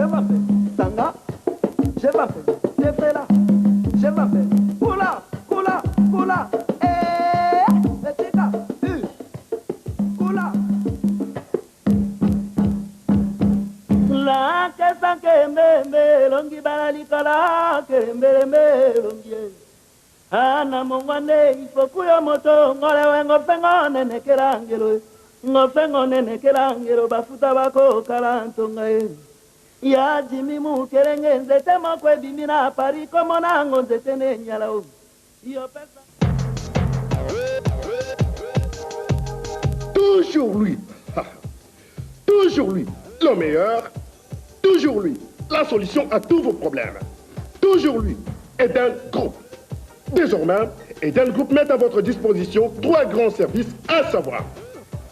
m'appelle Tanga, je m'appelle Tefela, je m'appelle Kula, Kula, Kula, Tika, Kula. La kesa kembe longi balali kala kembe longi. Ana mongwane ifokuyo moto ngole wengo fengo nene kerangelo. Ngofengo nene kerangelo bafuta bako kalantonga e. Ya jimi mu kerenge nzete mokwe bimina pari komo nango nzete ne nyala o. Iyo pesa. Toujours lui. Toujours lui. Le meilleur. Toujours lui. La solution à tous vos problèmes. Toujours lui. Eden Group. Désormais, Eden Group met à votre disposition 3 grands services, à savoir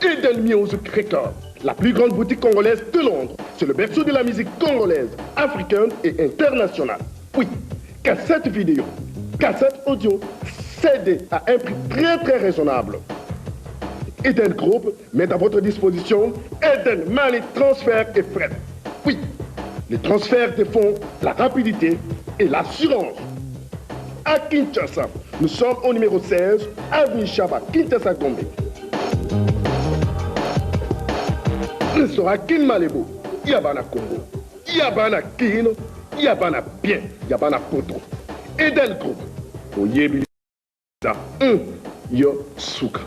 Eden Music Records, la plus grande boutique congolaise de Londres. C'est le berceau de la musique congolaise, africaine et internationale. Oui, cassette vidéo, cassette audio, CD à un prix très raisonnable. Eden Group met à votre disposition Eden Money Transfert et Frais. Oui, les transferts de fonds, la rapidité et l'assurance. À Kinshasa, nous sommes au numéro 16, avenue Chaba, Kinshasa Gombe. Restaurant Kin Malebo, Yabana Congo, Yabana Kin, Yabana Bien, Yabana Poto. Eden Group, Oyebi, Yo Souka.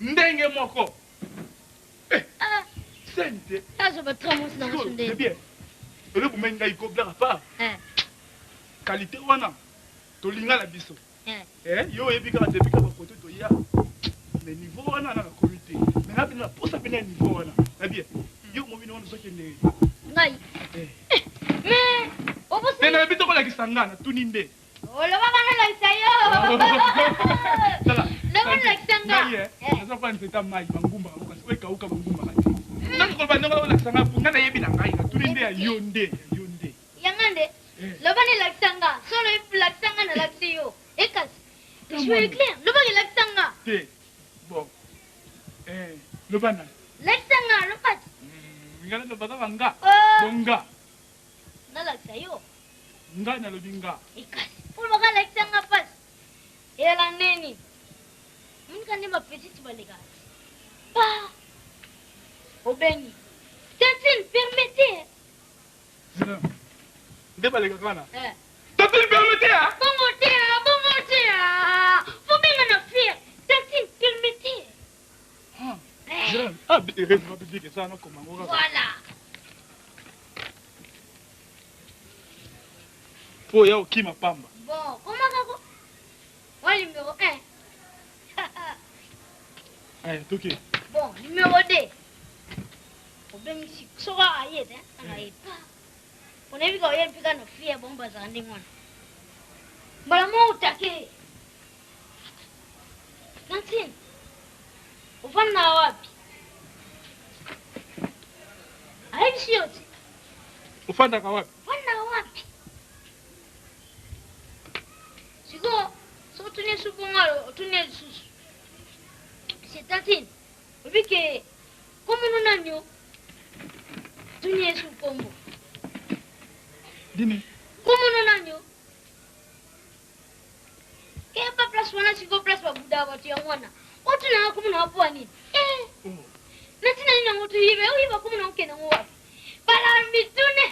Ndenge moko. Sente. Azo batramos na sunde. C'est bien. Le bumenga iko bla pa. Qualité wana. To linga la biso. Yo ebika ba debika ba poto to ya. Mais niveau wana na comité. Mais na bina posa bina niveau wana. C'est bien. Yo mo bina wana soki ne. Ngai. Mais obo se. Na bito ko la kisangana tuninde. Olo baba na la isayo. Sala. Ndaba la kisanga. Sasa kwa nfeta mai mangumba kwa sababu ikauka mangumba kati. Nani kwa bana kwa la kisanga punga yebi na ngai na tuninde ya yonde. Yangande. Loba ni la kisanga. Solo ifu la kisanga na la kisiyo. Ekas. Je suis clair. Loba ni la kisanga. Bon. Loba na. La kisanga loba. Ngana loba banga. Bonga. Na la kisiyo. Nga na lobinga. Ekas. Pour moka la kisanga pas. Ela neni. Munga ni ma petite balega. Pas. Obeni. Tantine, permettez. Nde balega kana? Tantine, permettez hein? Bon côté. Faut bien en faire. Tantine, permettez. Raison publique ça non comment. Voilà. Faut ya okima pamba. Bon, comment ça va? Moi numéro 1. Ok. Bon, numéro 2. Obeni si sora ayede, ayede. On a vu qu'il y a un peu de fille à bon bazar. Maman, utake. Tantine. Ufana wapi? Aishi yote. Ufanda kwa wapi? Ufana wapi? supongalo tunie lisusu. C'est tantine. Vu que comme nous n'avons tunie sous combo. Dini. Comme nous n'avons. Qu'est-ce pas place wana si go place ba buda watu ya wana. Watu na comme na hapo ni. Natina ni ngoto yiba comme na ukena ngwa. Bala mitune.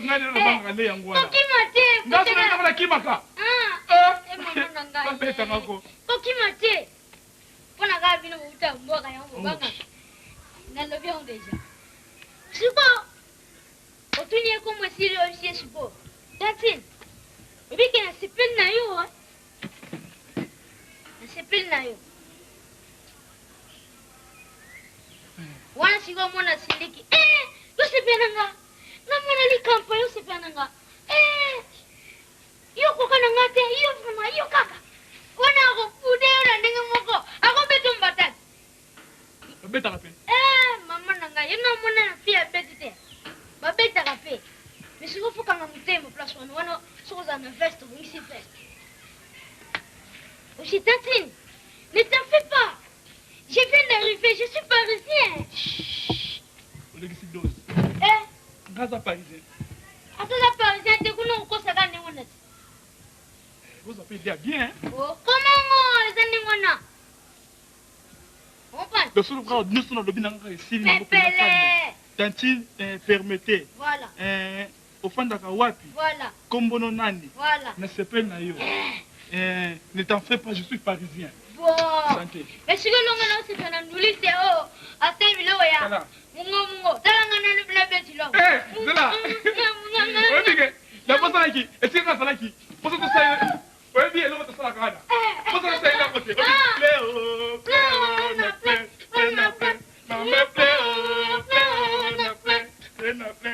Ngani na banga le yangu wana. Kokimate. Ngaso na kama kimaka. Mama nanga. Babeta ngako. Kokimate. Pona gabi no uta mboga yangu banga. Nalobia ongeja. Sipo. Otunie como siri ofisier sipo. Datin. Ubike na sipil na yo. Sipil na yo. Wana sigo mona siliki. Yo sepenanga. Na mona li kampa yo sepenanga. Yo kokana ngate yo fama yo kaka. Wana ko kude ora ndenge moko. Ako betum batat. Beta kape. Mama nanga yo na mona na fia betite. Ba beta kape. Mais si vous faites un thème, place où on a une veste, vous ici veste. Aussi, Tantine, ne t'en fais pas. Je viens d'arriver, je suis parisien. Chut. On est ici dose. Gaza parisien. Attends, la parisien, t'es connu au cours de l'année. Vous appelez bien, hein? Oh, comment les années on passe. Le seul bras, nous sommes dans le ici. Tantine, permettez. Voilà. Ofandaka wapi? Voilà. Kombono nani? Voilà. Ne se peine na yo. Ne t'en fais pas, je suis parisien. Bon. Santé. Mais si l'on a aussi fait un noulis, c'est oh, à tes villes, ya. Voilà. Mungo, talanga na bla beti lo. C'est là. Oui, bien. La bosse là qui, est-ce que ça là qui? Bosse tout ça. Oui, bien, l'autre ça là quand. Bosse ça là côté. Pléo, pléo, na plé, na plé. Maman pléo, pléo, na plé, na plé.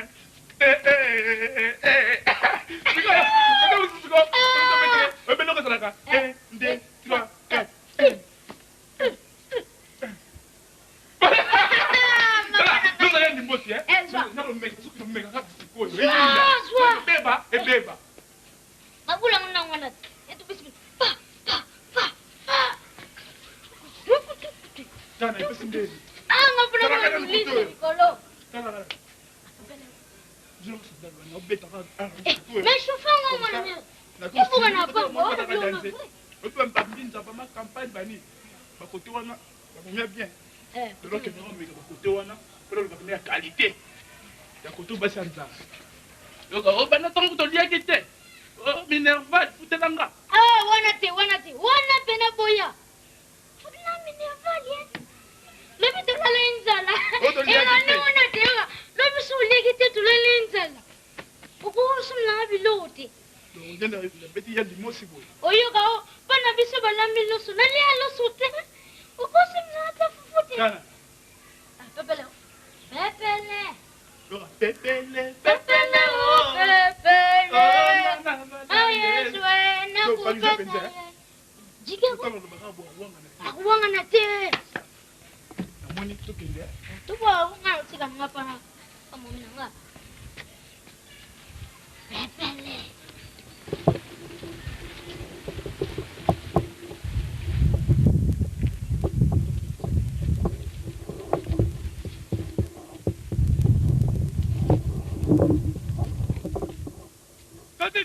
Mais chauffant, mon ami. Il faut qu'on apprenne. Campagne bani. Bakote wana, bakomia bien. Donc nous mais bakote wana, pour le bakomia qualité. Ya koto basanza. Donc oh bana tangu to lia kite. Oh minerval futelanga. Wana pena boya. Fudna minerval ye. Lebi to la lenzala. Wana tega. Lebi so legite to la lenzala. Uko sumna bilote. Donc on a beti ya limosi boy. Oyo ka pana biso balambi loso na lia loso te. Uko sumna ta fufuti. Kana. Pepele. Pepele. Pepele. Pepele. Pepele. Aye suena kupepele. Jike ko. Akuwanga na te. Amoni tukende. Tuwa unga utika ngapa na kama mnanga. Pepele. Tati.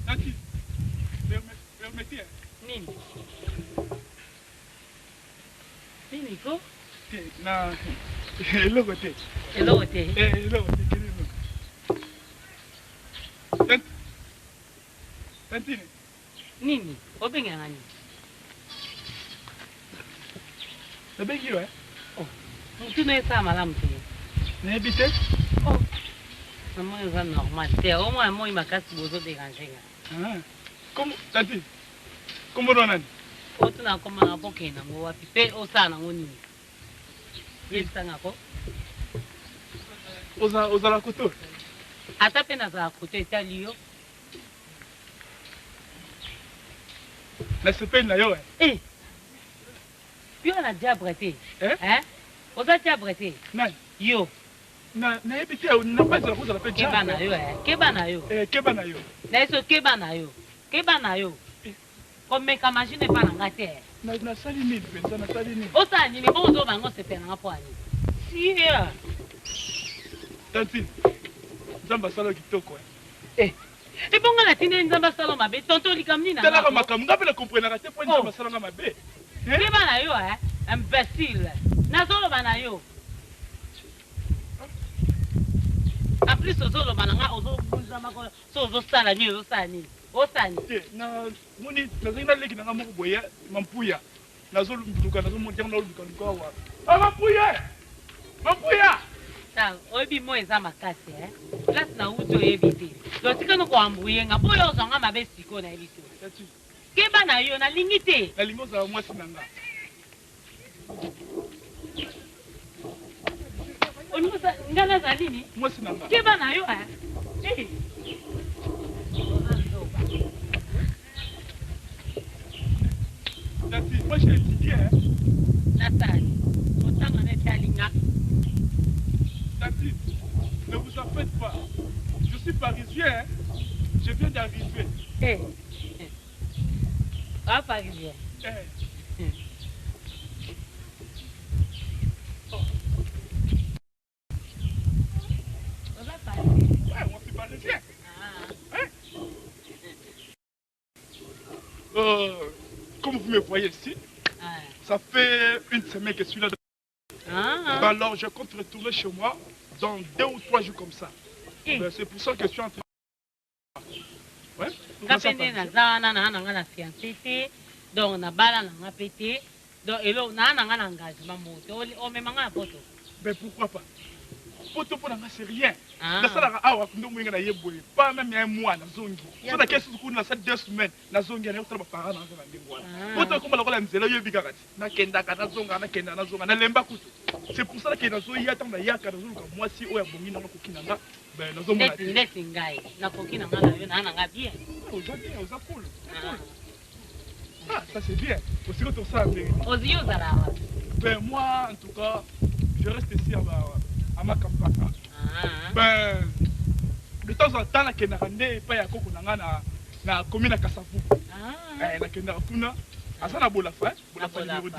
Tati. Permettez. Nini? Nini ko? Na eloko te. Eloko te. Eloko te. Tantine. Nini? Obenga ngani? Nabengi yo, Oh. Mutu no esa malamu te. nayebi te. Oh. Namoni eza normal te. Au moins moi makasi bozo déranger nga. Comme Tantine. Kombo nani? Otuna koma na boke na ngo wapi pe osala nango nini? Yesanga ko. Ozala koto. Ata pe nazala koto etali yo. Na sepeli na yo. Yo na diable te. Hein? Oza diable te. Nani? Yo. na ebité na pas la cause la fait keba na yo keba na yo keba na yo na eso keba na yo komeka machine pa na ngate na sali ni pensa na sali ni o sa ni bo zo bango se pena ngapo ani si ya tanti nzamba sala kitoko e bonga na tine nzamba sala mabe tonto likamni na tala makambo ngape na comprendre te point nzamba sala mabe keba na yo imbécile na solo bana yo en plus solo bana nga ozo bunza mako so ozo sala ni ozo sani osani na moni na zinga leki na moko boya mampuya na zo lumbuka na zo monter na lumbuka ko wa mampuya ta obi mo eza makasi place na uto yebite do tikano ko ambuye nga boyo zonga mabe siko na ebito keba na yo na lingite na lingo za mwasi nanga onusa ngana za nini mwasi nanga keba na yo moi j'ai étudié. Nathalie, autant en est à l'INA. Tati, ne vous en faites pas. Je suis parisien. Je viens d'arriver. Ah, parisien. On va parler. Ouais, moi je suis parisien. Comme vous me voyez ici, ça fait une semaine que je suis là. Alors je compte retourner chez moi dans 2 ou 3 jours comme ça. C'est pour ça que je suis en train de... Ouais. Donc on a balé na pété. Donc et là on a un engagement moto. On met manga à poto. Mais pourquoi pas? Poto pour nga c'est rien. Na sala awa kundo mwinga na yeboye. Pas même un mois na zongi. So na kesu ku na 2 semaines na zongi na yotala parents na nga ndingwa. Poto ko mala ko la mzela yo bika kati. Na kenda kana zonga na kenda na zonga na lemba kutu. C'est pour ça que na zo ya tanga ya kana zonga moi si oya bongi na ko kinanga. Ben na zo mona. Ndeti ngai. Na ko kinanga na yo na nga bien. Aujourd'hui on cool. Ah, ça c'est bien. Aussi que tout ça Ozio zala. Ben moi en tout cas, je reste ici à ma campagne. Ben, de temps en temps, je suis pas à Koko na commune à Kassavou. Na kenda kuna, asana bola fa, numéro 10.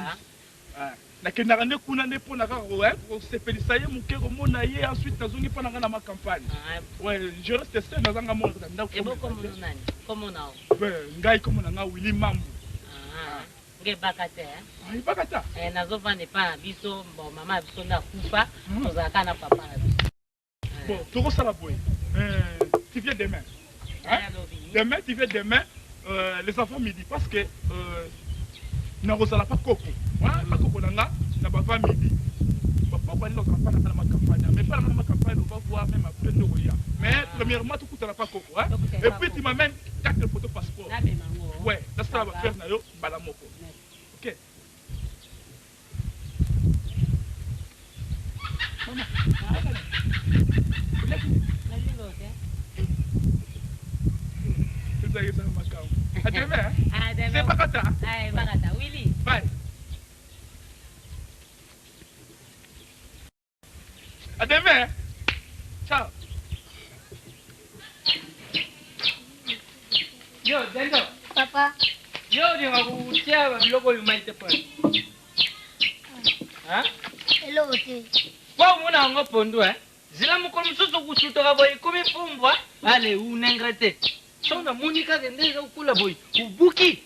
Na kenda kuna ne pona ka on se féliciter muke ko mona ye ensuite nazongi pa na ma campagne. Ouais, je reste seul dans un monde dans. Et bon comme nani? Comme on a. Ben, ngai comme na Willy Mambo. Nge bakata Ai bakata. Nazova ne pas biso bon maman biso na kufa, ozaka na papa na biso. Bon, tu ça la boy. Tu viens demain. Hein? Demain, tu viens demain. Les enfants midi parce que na rosala pas coco. Hein? Pas coco nanga, na papa midi. Papa va aller dans ma campagne. Mais pas dans ma campagne, on va voir même après nous rien. Mais premièrement, tu coûtes pas coco. Hein? Et puis tu m'amènes 4 photos passeport. Ouais, là ça va faire na yo balamoko. OK. Maman. À demain, hein? C'est Bakata. Bakata, Willy. Bye. À demain. Ciao. Yo, Dendo. Papa. Yo, di ngakutia biloko yumaite pa. Ha? Hello, Ote. Kwa muna ngo pondo zila mukolo mususu kusutoka boy kumi fumbwa ale unengrete. Sona munika gendeza ukula boy ubuki.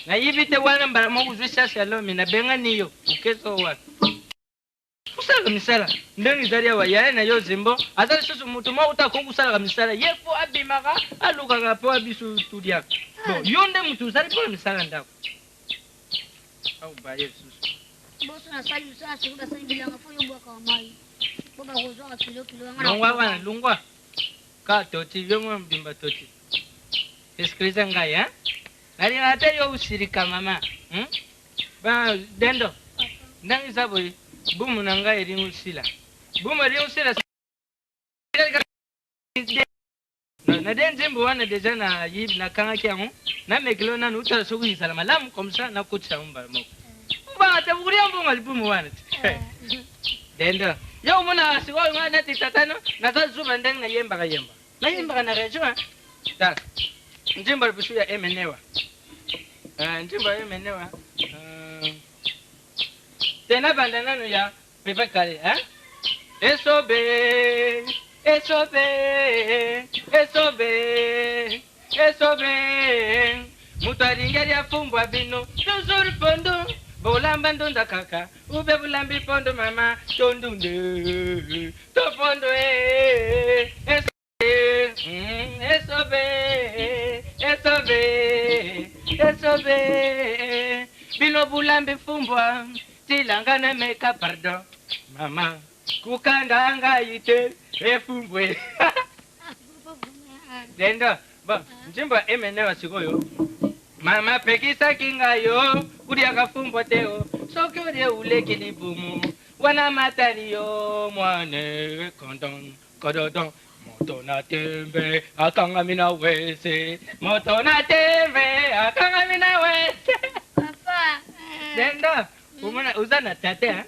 Na hivi te wana mbara mo kuzisha shalo mina benga niyo ukeso wa. Kusala misala ndeni zaria wa yae na yo zimbo azali susu mutu mo utakonkusala misala yefo abimaka aluka ngapo abisu studia. Bon yonde mutu zali po misala ndako. Au baye susu. Boso na sali usana sikuda sali bilanga fo yo bwaka wa mai. Boba kozwa kilo ngana. Lungwa wana lungwa. Ka toti yomo mbimba toti. Esikiliza ngai eh? Nali hata yo usirika mama. Ba Dendo. Ndangi sabo bumu nanga eri usila. Bumu eri usila. Na denzimbo wana deja na yib na kanga kyangu. Na mekilo na nuta soku salama lam comme ça na kutsa umba moko. Ba ta buria mbonga bumu wana. Dendo. Yo mona sikoyo ngana titatano naza zuba ndeng na yemba kayemba. Na yemba na rejo ha. Da. Njimba bisu ya emenewa. Njimba emenewa. Tena bandana no ya pepe kale ha. Esobe. Mutaringeri ya fumbwa bino. Tuzuri fondo. Bolamba ndonda kaka, ube bulambi pondo mama, tondunde, to pondo esobe, bino bulambi fumbwa, tilangana meka pardon, mama, kukanda anga ite, fumbwe. Dendo, ba, njimba emenewa sikoyo. Mama pekisa kingayo, kudia kafumbo teo, soke ode ule kilibumu, wana matariyo, mwane, kododon, moto na tembe, akangamina wese, moto na tembe, akangamina wese. Papa. Denda, umona uzana tata, hein?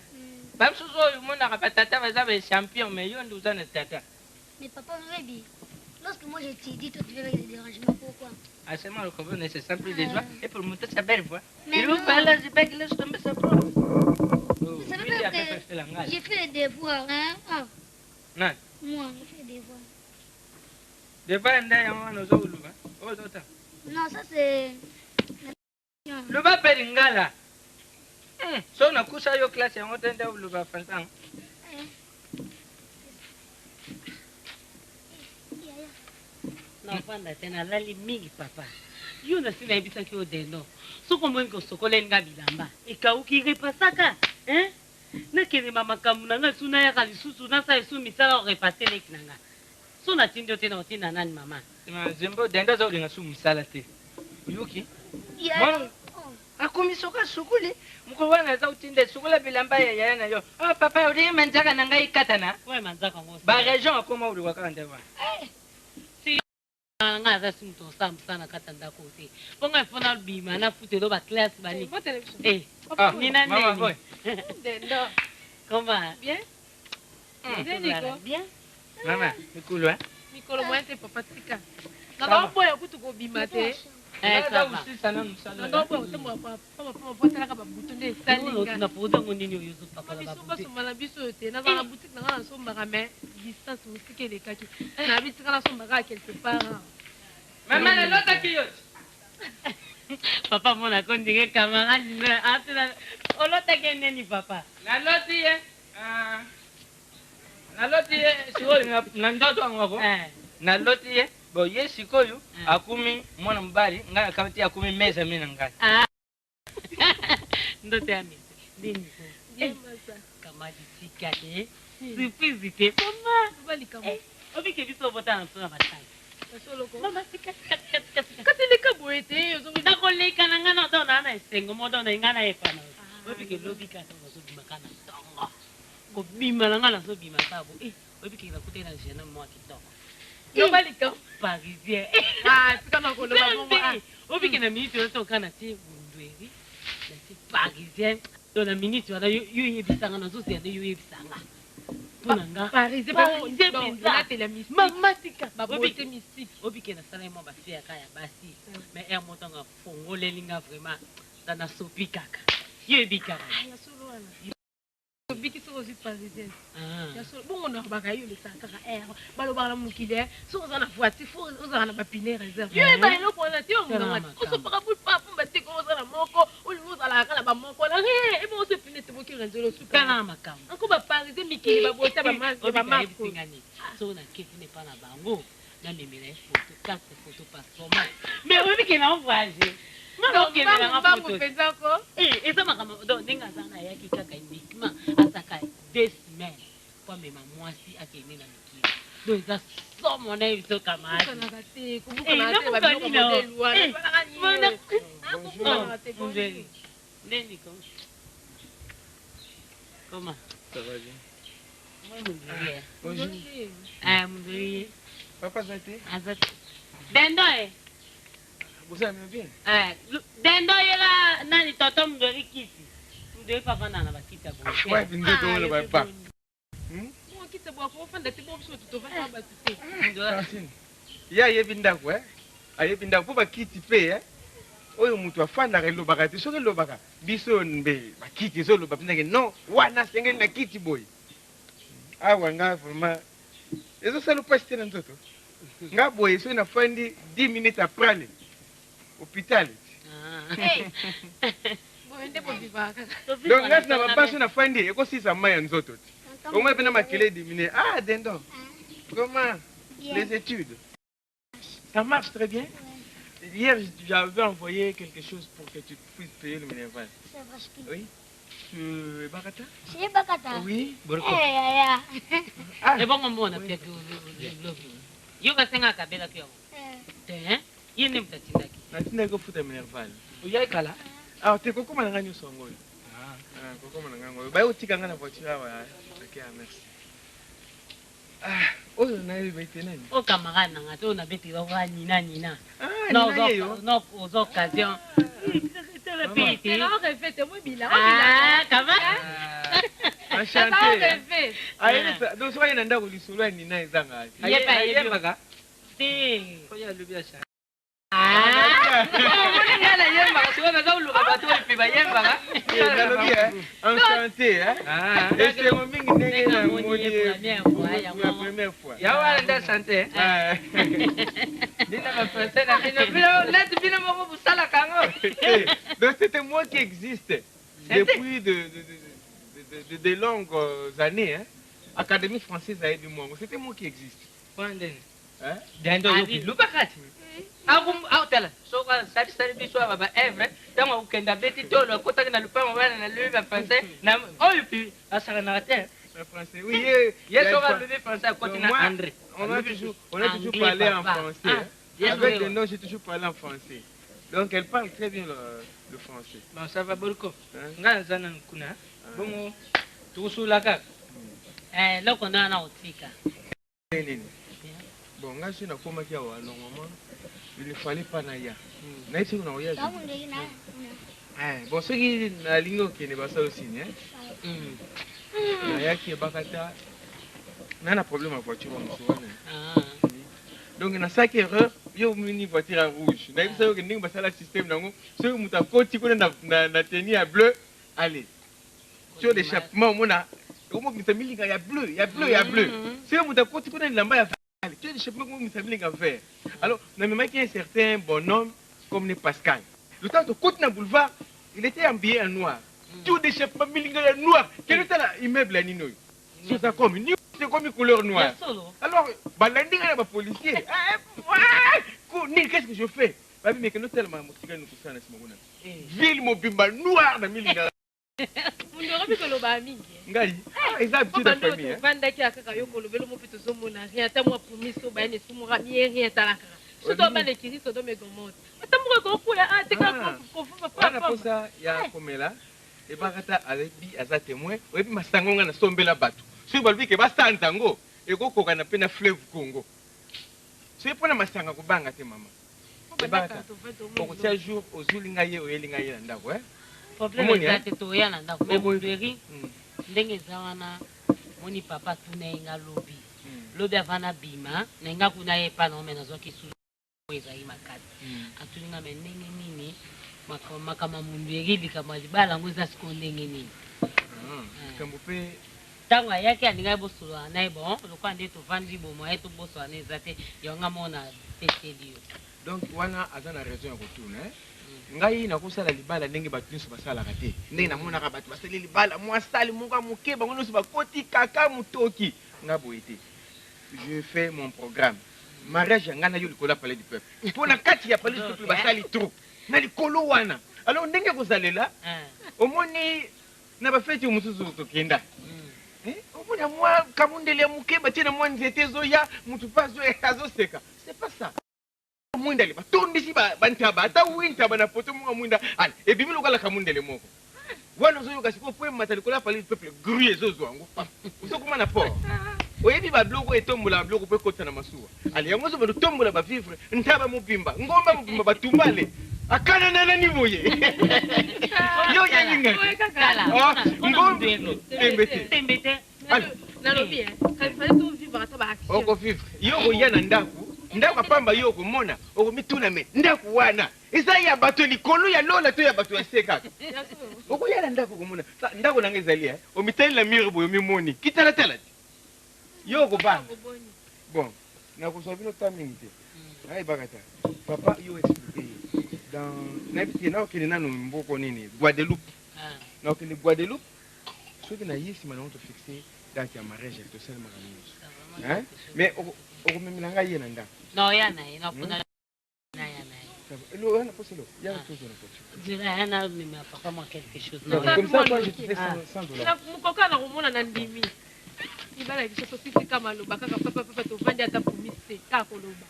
Bam suso umona kapatata vazabe champion, mais yon uzana tata. Mais papa, Rébi, lorsque moi je t'ai dit, toi tu verrais des dérangements, pourquoi? Ah, c'est moi le copain nécessaire plus des joies et pour monter sa belle voix. Mais Il ouvre là, je vais laisse tomber sa voix. Ça veut dire que j'ai fait les devoirs, hein? Ah. Non. Moi, j'ai fait les devoirs. Des fois, on a nos Non, ça c'est... Le bas péringala. Si on a couché à classe, on a entendu le bas fantan. Nafanda tena lali mingi papa. Yo na sina ibisa ki odeno. Soko mwengo sokole nga bilamba. Ekauki repasaka, hein? Na kene mama kamuna nga suna ya kalisusu na sa esu misala repasele kinanga. So na tindo tena otina nani mama. Zembo denda zo linga su misala te. Yuki? Yeah. Akumisoka sukuli. Mukwana za utinde sukula bilamba ya yana yo. Ah papa uri manjaka nanga ikatana. Ouais manzaka ngosi. Ba region akoma uri wakanda wa. Nga za sunto sam sana katanda kote. Ponga fona bima na futelo ba classe bani. Eh. Nina nini? Dendo. Comment? Bien? Bien Nico. Bien. Mama, mikolo hein? Mikolo mwente papa tika. Nanga boya kutu ko bima te. Ça va. Nanga boya kutu mo papa potela ka ba butonde salinga. Na poza ngoni yo zo papa la ba biso ba biso te na ba boutique na somba ka mais distance musike le kaki. Na bitika na somba ka quelque part. Maman la lota kiyot. Papa mona kondike camarade na atena olota keneni papa. La loti na loti sikoyo na ndoto ngoko. Na loti bo ye sikoyo akumi mwana mbali ngana kamati akumi meza mimi ngani. Ndoto ya mimi. Nini? Kamati tikate. Surprise te mama. Bali kama. Obi ke biso botana sona batana. Mama tika. Kasi leka boete yo zo na koleka na ngana dona na esengo modona ngana efana. Obi ke lobi ka so bimakana tongo. Ko bima na ngana so bima sabo. Obi ke na kutena jena mo kitoko. Yo bali kama parisien. Tika na kolo ba mama. Obi ke na minute so kana ti bundweri. Na ti parisien. Dona minute wala yo yebisanga na so se yo yebisanga. Punanga. Parisien ba la mystique. Mama tika ba beauté mystique. Obi ke na sala mo ba fia kaya basi. Mais er motonga fongole linga vraiment dana sopi kaka. Yebikara. Ya solo wana. Biki so aussi parisien. Ya solo bongo na ba kayo le saka balo ba na mukile. So za na voiture fo za na ba pine réserve. Yo ba elo ko na ti o nganga. O so pa bu pa pu ba ti ko za na moko. O lu za la kala ba moko la. E bo so pine te bo ki renzelo su kana makam. Anko ba parisien mikili ba bota ba ma ba so na kiti ne pa na bango. Na memela photo, 4 photos par format. Mais obi ke na voyager. Non, que me la photo. Et ça m'a donc ninga sana yaki kaka uniquement asaka 2 semaines pour même moi si akene na miki. Donc ça so mon avis so camarade. Kana kate, kumbuka na te ba bino modèle wana. Neni comment? Ça va bien. Bonjour. Bonjour. Papa Zate? Azate. Dendo Vous allez bien? Dendo yela nani toto mdori kiti. Mdori papa nana bakita bo. Ouais, vinde to le papa. okite bwa kofanda te bobiso tutovanda bato te Francine ya yebi ndako ayebi ndako mpo bakiti mpe oyo moto afandaka elobaka te soki elobaka biso mbe bakiti ezoloba mpenzake non wana asengeli na kiti boye awa nga vraiment ezosala mpasi te na nzoto nga boye soki nafandi 10 minutes aprale hôpital donc ngati na bapasi oyo nafandi ekosisa mai ya nzoto te omoi mpena makele dimine dendon comment les études Ça marche très bien. Hier, j'avais envoyé quelque chose pour que tu puisses payer le minéral. C'est vrai. Oui. Bakata? C'est Bakata. Oui. Et bon, on a fait yo kasenga kabela kyo. Te, yene mtatindaki. Natinda ko futa minéral. Oya kala. Ah, te kokoma na nganyo songo. Kokoma na ngango. Ba yo tika ngana voiture awa. OK, merci. Oh, on a eu maintenant. Oh, camarade, on a bêté au Nina. Non, aux occasions. C'est le pays. C'est là, on répète, moi, Bila. Ah, comment? Enchanté. Donc, soyez un endroit où les souvenirs Nina et Zanga. Il n'y a pas de baga. Si. Enchanté, hein? Et c'est mon ming la première fois. Yawa nda santé. Donc c'était moi qui existe depuis de longues années. Hein? Académie française a aidé moi. C'était moi qui existe. Hein? Autela soka sari biso baba evre tama ukenda beti tolo kota na lupa mwana na lui va français na oyo pi asaka na te français oui soka le français côté na André on a toujours parlé en français avec des noms j'ai toujours parlé en français donc elle parle très bien le français bon ça va beaucoup ngana zana kuna bon tusulaka loko na otika bon nga je nakoma kia wa normalement il ne fallait pas naïa naïti kuna oya bon ce qui na lingo qui ne va ça aussi naïa qui bakata na problème à voiture en soi donc na sac erreur yo mini voiture rouge naïti ça que ningo basala système nango ce muta koti kuna na tenue à bleu allez sur l'échappement mona comment que ça milinga ya bleu ce muta koti kuna lamba ya tu sais, je sais pas comment ça vient faire. Alors, on a même un certain bonhomme comme les Pascal. Le temps de côte dans boulevard, il était habillé en noir. Tout des chefs militaires noir. Quel était l'immeuble à Ninoy? C'est ça comme une couleur noire. Alors, balanding à la policier. Qu'est-ce que je fais? Mais que nous tellement motivé nous ça à ce moment-là. Ville mobimba noir dans militaire. Mundorabi koloba mingi. Ngai. Exact de famille. Vanda ki akaka yo kolobelo mo pito zo mona rien ta mo promiso ba ne sumura rien talaka. Soto ba le kiri soto me gomoto. Tambo ko kula te ka ko Wana posa ya komela e bakata alebi aza témoin oyebi masango nga na sombela bato. Soki balobi ke basanta ngo ekokoka na pe na fleuve Congo. Soki mpona masanga kobanga te mama. Ebaka. Okotia jour ozulinga ye oyelinga ye na ndako problème ezate toya na ndako meberi ndenge eza wana moni papa tuna yenga lobi avana bima na yenga kuna ye pa na omena zwaki su ezali makasi atulinga me ndenge nini makama mundu eribika malibala yango eza siko ndenge nini kambo mpe ntango ayaki alingai bosolana na ye bon lokwa nde tovandi bomo aye tobosolana eza te yonga mona peseli yo donc wana aza na raison ya kotuna ngai nakosala libala ndenge bato nyonso basalaka te ndenge namonaka bato basali libala mwasali moko moke bango nyonso bakoti kaka motoki nga boye te je fais mon programme mariage yanga na yo likolo ya palais du peuple mpo na kati ya palais du peuple basali trop na likolo wana alors ndenge kozalela omoni na bafeti mosusu tokenda omoni mwa kamundele ya moke batie na mwa nzete ezoya motu mpe azoseka c'est pas ça mwindale batondisi bantaba ata wintaba na poto monga mwinda ala ebimi lokala kamundele moko wana ozoyoka sikoyo po emata likolo ya palais du peuple gru ezozwa yango osokoma na port oyebi babiloko etombola babiloko mpo ekotisa na masuwa ala yango ozo batotombola bavivre ntaba mobimba ngomba mobimba batumbale akananana ni boye yo yelinga ngombe tembe te nalobi kalifale tovivre ata baaction okovivre yo koya na ndako apamba yo okomona okomituna me ndako wana eza ya bato likolo ya lola to ya bato ya se kaka okoya na ndako okomona ndako nanga ezali omitalela mire boyo mimoni kitalatala te yo okobanga bon nakozwa bino ta mingi te nayebaka ta papa yo explike dans nayebi te naokende nano mboko nini Guadeloupe naokende Guadeloupe soki na ye nsima nango tofixe date ya mariage tosalemaka nyonso mais okomemela ngai ye na ndako noya na ye nakuna wana poselo yana toujours na voiture dirais yana mema papa moi quelque chose comme ça moi je te fais 100 dollars mokoka na komona na ndimi ibala biso tosisika maloba kaka papa tovandi ata promise kaka koloba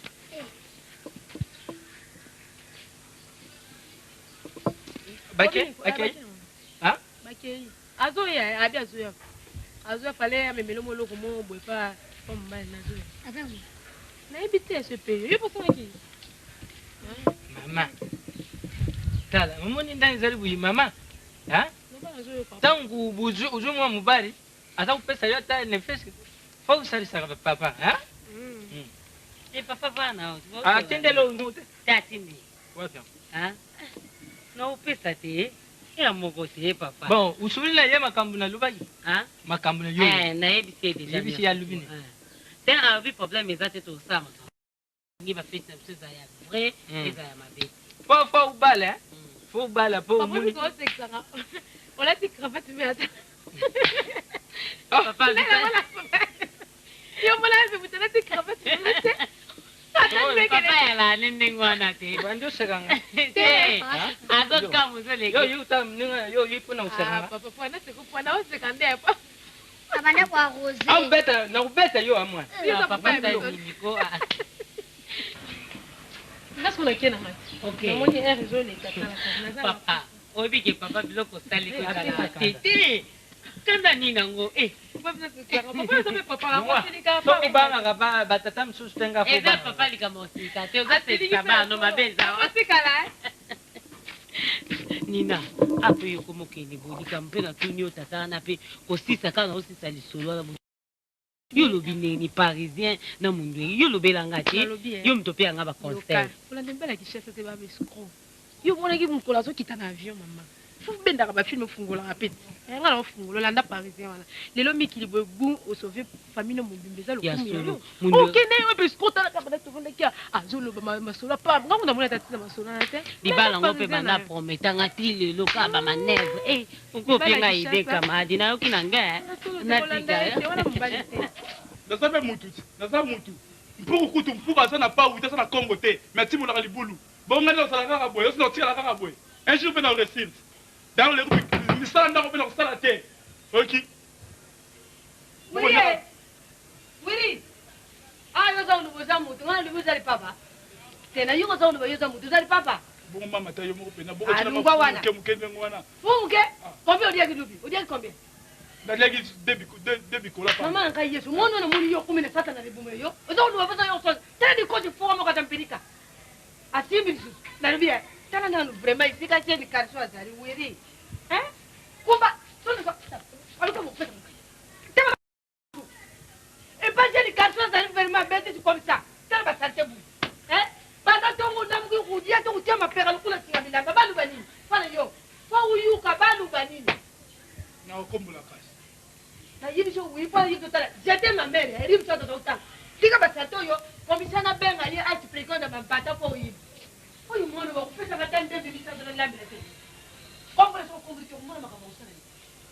bakei azoya abi azoya fale amemele moloko mo boye pa mobali nazoya nayebi te ce pays yo posanaki mama tala momoni ndani ezali boyi mama ntango ozwi mwa mobali aza kopesa yo ata nefesi fo osalisaka papa papa vana atendelo tatini naopesa te ya moko te papa bon usulila ye makambo nalobaki makambo na yo nayebisi yebisi ya lubine te avi problème eza te tosala makambo ngi bafeti na biso eza ya vrai eza ya mabe fo ubala fo ubala po omoni olati cravate me ata papa yo mona olati cravate me te papa yala ndenge wana te bandi osekanga azokamuzoleke yo yuta mninga yo yipona osekanga papa pwana sekopwana oseka nde abanda kuarrose aubeta nakubeta yo amwana papa taimiko ngasikonakie na mati namoni air ezoleka papa oyebike papa biloko osali kokala tete kanda nini yango obangaka batata mosusu te nga eza papa likambo osika te ozaselika bano mabe ezawa nina ape yo komokende boye likambo mpe natuni yo tata wana mpe kosisa kaka na osisa lisolo wana yo lobi nini parisien na mundu yo lobelanga te yo moto mpe yanga baconseil olanda mbelaki chese te babescro yo monaki mokolo azokita na avion mama bendaka bafilme ofungolaka pete yanga na ofungola olanda parisien wana lelo mikili boye gu osauve famille no mobimba eza lokumu okende yo bescro talaka bana tovandaki azoloba masolo apa ngango namoni atatina masolo na te libala ngo mpe banda prometanga ti lelo kaka bamanevre okopenga ide kamadi nayoki na nga natika naza mpe mutu ti naza mutu mpuku kutu mpuku aza na pawu te aza na kongo te me atimolaka libulu bonga nde osala kaka boye osi na otikala kaka boye un jour mpe na oresile donc lisala ndako mpe na kosala te oki wiri yo za olubu oza mutu nga olubu ozali papa tena yo oza olubu yo oza mutu ozali papa bongo mama ta yo moko mpenza alungwa wana muke ndenge wana fumuke combien odiaki lubi odiaki combien naliaki de bikola mama ngai yesu moni ono moni yo kumene sata na libumu yo oza olubu oza yo soza tala dikosi foka moko atampirika asimbi lisusu nalobi tala nanu vraiment isika tieni kariso azali wiri kumba aluka mokupesa tala epatieni kariso azali vraiment betisi comme ça tala basalite bui banda tongo ndamuki kudia to kutia mapeka lukula singa bilanga baluba nini fana yo fa uyuka baluba nini na okombola kasi na yibi so wi fa yibi tala jete ma mère eri mso to ta tika basalite yo komisana benga ye ati prekonda mabata fo yibi oyo mwana bakupesa batande bibisa de la mbele te kombo so kombo to mwana makabosa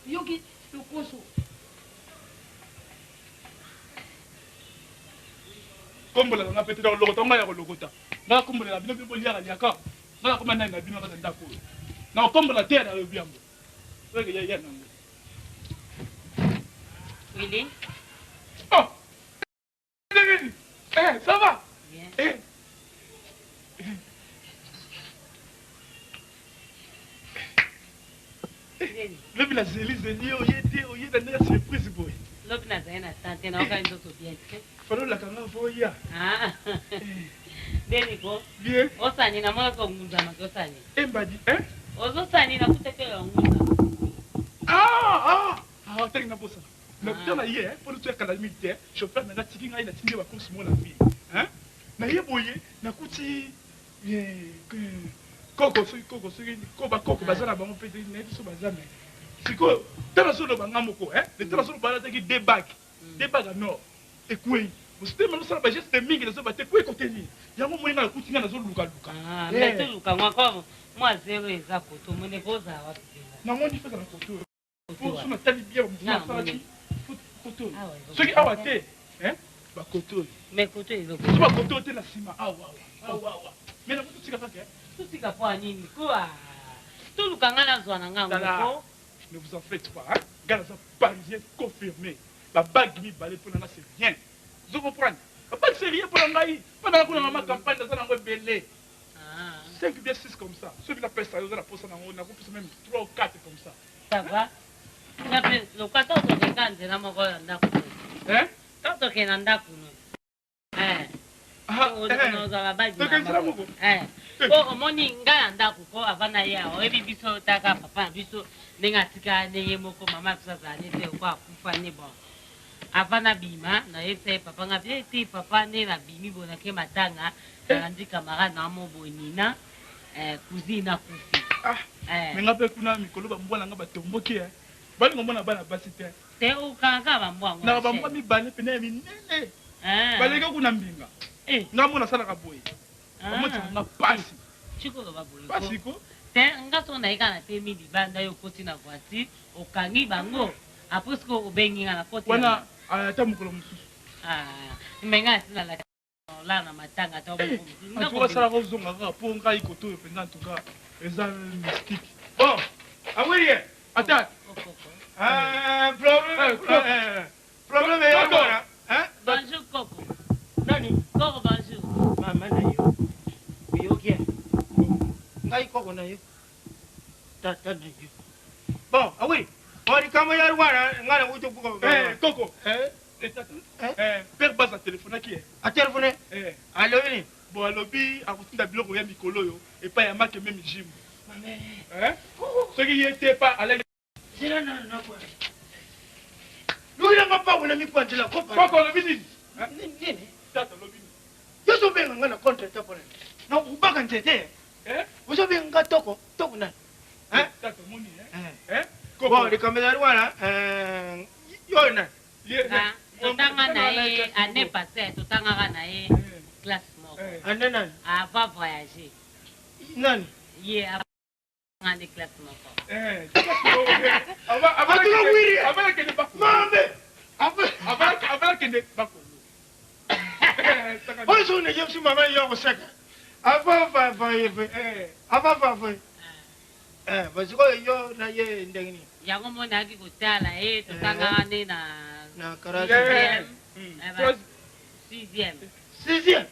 yoki lukoso kombola nga pete na lokota nga ya kolokota nga kombola bino bino liaka liaka nga koma nai na bino kata ndako na kombola te na yobi yango oyo ya nango Willy oh ça va lobi na zeli oye na ndenge surprise boye lobi nazali na sante na oka nzoto bien te falolaka nga voya beniko bien osani na mwana kongunzama tosani embadi ozosani na kuteke ya ngunza teki na posa Mais putain, hier, pour nous faire calamité, chauffeur n'a tiki n'a tiki va consommer la vie. Hein? N'a yé boyé, n'a coûté Coco, bazar, on peut dire, n'est-ce pas bazar, mais c'est quoi? T'as la zone de Bangamoko, hein? Les t'as la zone de Bangamoko qui débague à nord. Et quoi? Vous savez, maintenant, ça va juste des mingues, les autres, quoi contenir? Il y a un moment où il y a un coup de la zone de Luka. Ah, mais c'est Luka, moi, zéro et ça, pour tout le monde, est beau, ça va. Non, moi, il faut dans la photo. Pour son atali bien, on va dire, photo. Ceux qui ont été, hein? Bah, photo. Mais photo, ils ont. C'est pas photo, t'es la cima. Ah, waouh. Mais la photo, c'est quoi? Tout ce qu'il a nini quoi? Tout le Kangana Zwananga. Ne vous en faites pas, hein? Gaza parisien confirmé. La bague mi balai pour l'ana, c'est rien. Vous comprenez? La bague, c'est rien pour l'ana. Pendant que la campagne, dans un belé. 5 bien 6 comme ça. Ceux qui l'appellent ça, ils ont la poste, on a plus même 3 ou 4 comme ça. Ça va? Le 14 de Gand, c'est la mort en d'accord. Hein? Tant qu'il y a un d'accord. Omoni nga ndako ko avana ya oyebi biso taka papa biso ndenge atika ndenge moko mama bisaza nete ko akufa ne bon avana bima na yese papa nga bieti papa ne na bimi bona ke matanga ndi camarade na mo bonina cousine kufi mais nga pe kuna mikolo ba mbwana nga batomboki bali ngomona bana basi te o kanga ba mbwana na ba mbwa mi bale pene minene bale ka kuna mbinga nga mona sala ka boye Comment tu pasi? Chiko ba boye. Pasi ko? Te nga so na ika na temi libanda yo koti na voiture, okangi bango. Après ce ko obengi na koti. Wana ata mukolo mususu. Menga sina la na matanga to ba. Nga ko sala ko zonga ka po nga ikoto yo penza en tout cas, eza mystique. Bon, awiri, attends. Problème est là. Hein? Bonjour Coco. Nani? Coco bonjour. Mama na yo. Yokia. Ngai Coco na yo. Tata na yo. Bon, ah oui. Ori kama ya rwara ngana wuto Coco. Coco. Père base à téléphoner qui est? À téléphoner? Allo ni. Bon, alobi a kutinda biloko ya mikolo yo et pas ya marque même gym. Hein? Ce qui était pas à l'aide. C'est là non quoi. Nous il n'a pas voulu mi prendre la copa. Coco le bini. Nini? Tata le bini. Yo so benga ngana contre tapona. Non, ubaka ntete. Uso benga toko na. Tata moni Bon, les caméras voilà yo na. Totanga na ye année passée, totanga na ye classe moko. Anana. Avant voyager. Nani? Ye avant de classe moko. Avant que ne pas. Mambe. Avant que ne pas. Oi so ne yem si mama yo ko saka. Avant parce que yo na ye ndengini. Yango mona ki kutala totanga ne na karate. Sixième.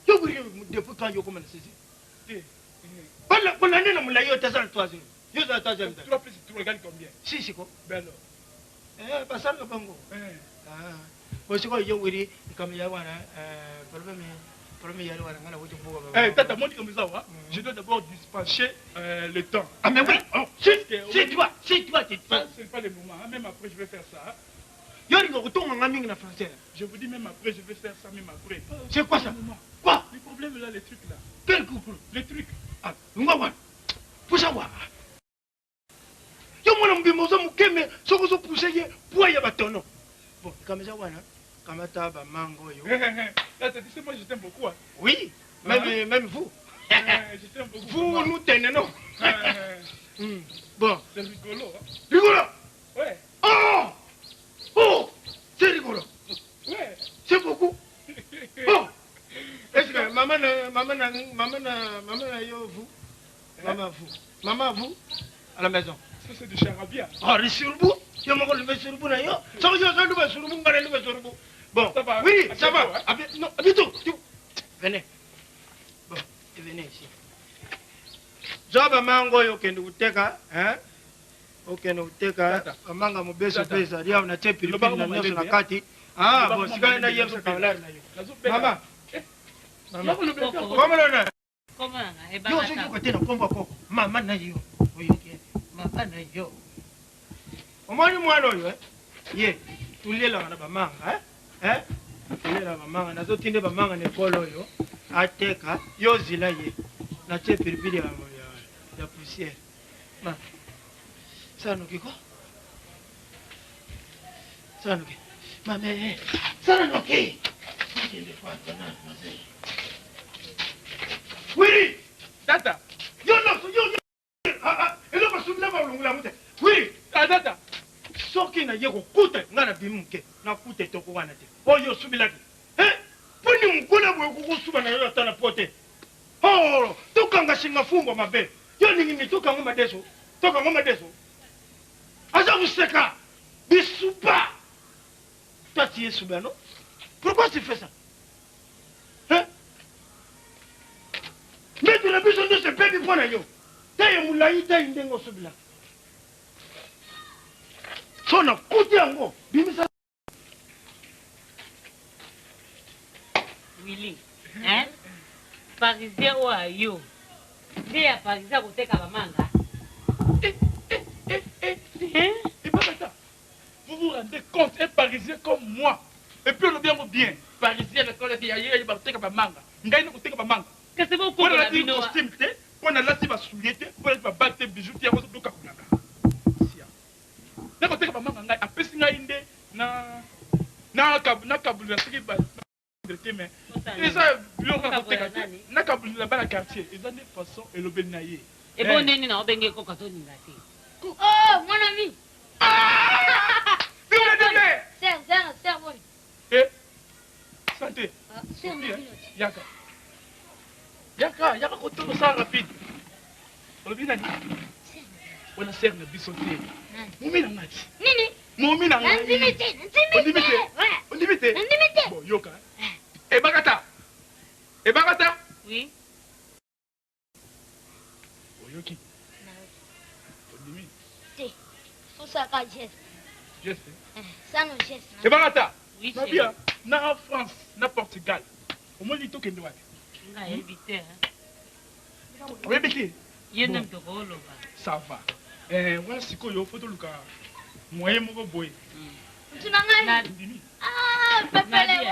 Yo buri depuis quand yo commence sixième. Bala ne na mula yo tasal troisième. Yo za troisième. Tu regardes combien? Si quoi? Ben alors. Pasal ka bango. Parce que yo wiri comme ya wana problème ya wana ngana wuto boga. Tata moni comme ça wa. Je dois d'abord dispatcher le temps. Ah mais oui. C'est toi tu fais. C'est pas le moment, même après je vais faire ça. Je vous dis même après, je vais faire ça même après. C'est quoi ça? Quoi? Les problèmes là, les trucs là. Quel couple? Les trucs. Ah, pour savoir. Yo mwana mbimozo mukeme soko so pousser pour ya batono. Bon, comme ça voilà. Kamata ba mango yo. Là, c'est moi je t'aime beaucoup. Oui, même vous. Je t'aime beaucoup. Vous nous tenez non. Bon, c'est rigolo. Rigolo? Ouais. Oh, c'est rigolo. Ouais. C'est beaucoup. Oh. Est-ce que maman yo vous? Maman vous à la maison. Ça c'est du charabia. Ah, le surbout. Yo mako le surbout na yo. Ça yo le surbout ngare le surbout. Bon. Ça va. Oui, ça va. Non, habito. Venez. Bon, venez ici. Zoba mango yo kende uteka, okende uteka amanga mubeso pesa lia na chepi lipini na nyoso na kati. Bon, sika na yemso kawala na yo. Mama. Comment yo so ko tena komba koko. Mama na yo. Oyo ke. Mama na yo. Omani mwana oyo Ye, tu lis là, bamanga, hein? Tu lis là, bamanga, nazo tinde bamanga ne kolo yo, ateka, yo zila ye, na che piripiri ya poussière. Ma, ça nous quoi? Ça nous ma mère, ça nous qui? Oui, tata, yo no, yo, elle va soulever la montagne. Oui, tata. Soki na yeko kute ngana bimuke na kute toko wana te oyo subilaki poni mukuna bwe kukusuba na yo tana pote oh tukanga singa fumbo mabe yo ningi tukanga madeso aza useka bisupa tati subano pourquoi tu fais ça mais tu n'as besoin de ce baby pour yo taye mulai taye ndengo subila sona kuti yango bimisa Willy hein parisien o ayo nde ya parisien koteka bamanga vous vous rendez compte un parisien comme moi et puis on le bien parisien le collègue ya yeye bateka bamanga ngai ne koteka bamanga kasi boko la bino costume te pona lati ba soulier te pona ba batte bijou te yango doka kunaka nako teka bamanga ngai apesi ngai nde na kabulula siki ba te mais eza biloko na koteka te na kabulula bana quartier eza de façon elobeli na ye et bon nini na obenge ko katoninga te Oh, mon ami. Serre, bon. Eh, santé. Serre, Yaka, kotono ça rapide. Olobi nani? On a serre na biso te. Momi na ngati. Nini? Momi na ngati. Ondimite. Bon, yoka. Ebakata. Oui. Oyoki. Ondimi. Te. Faut ça ka geste. Geste. Ça non geste. Ebakata. Oui, na bien. Na France, na Portugal. Au moins lito kende wate. Nga éviter hein. Obebete. Yene mtokolo ba. Ça va. Voilà sikoyo photo luka. Moyen moko boy. Tunanga. Ah, pepele.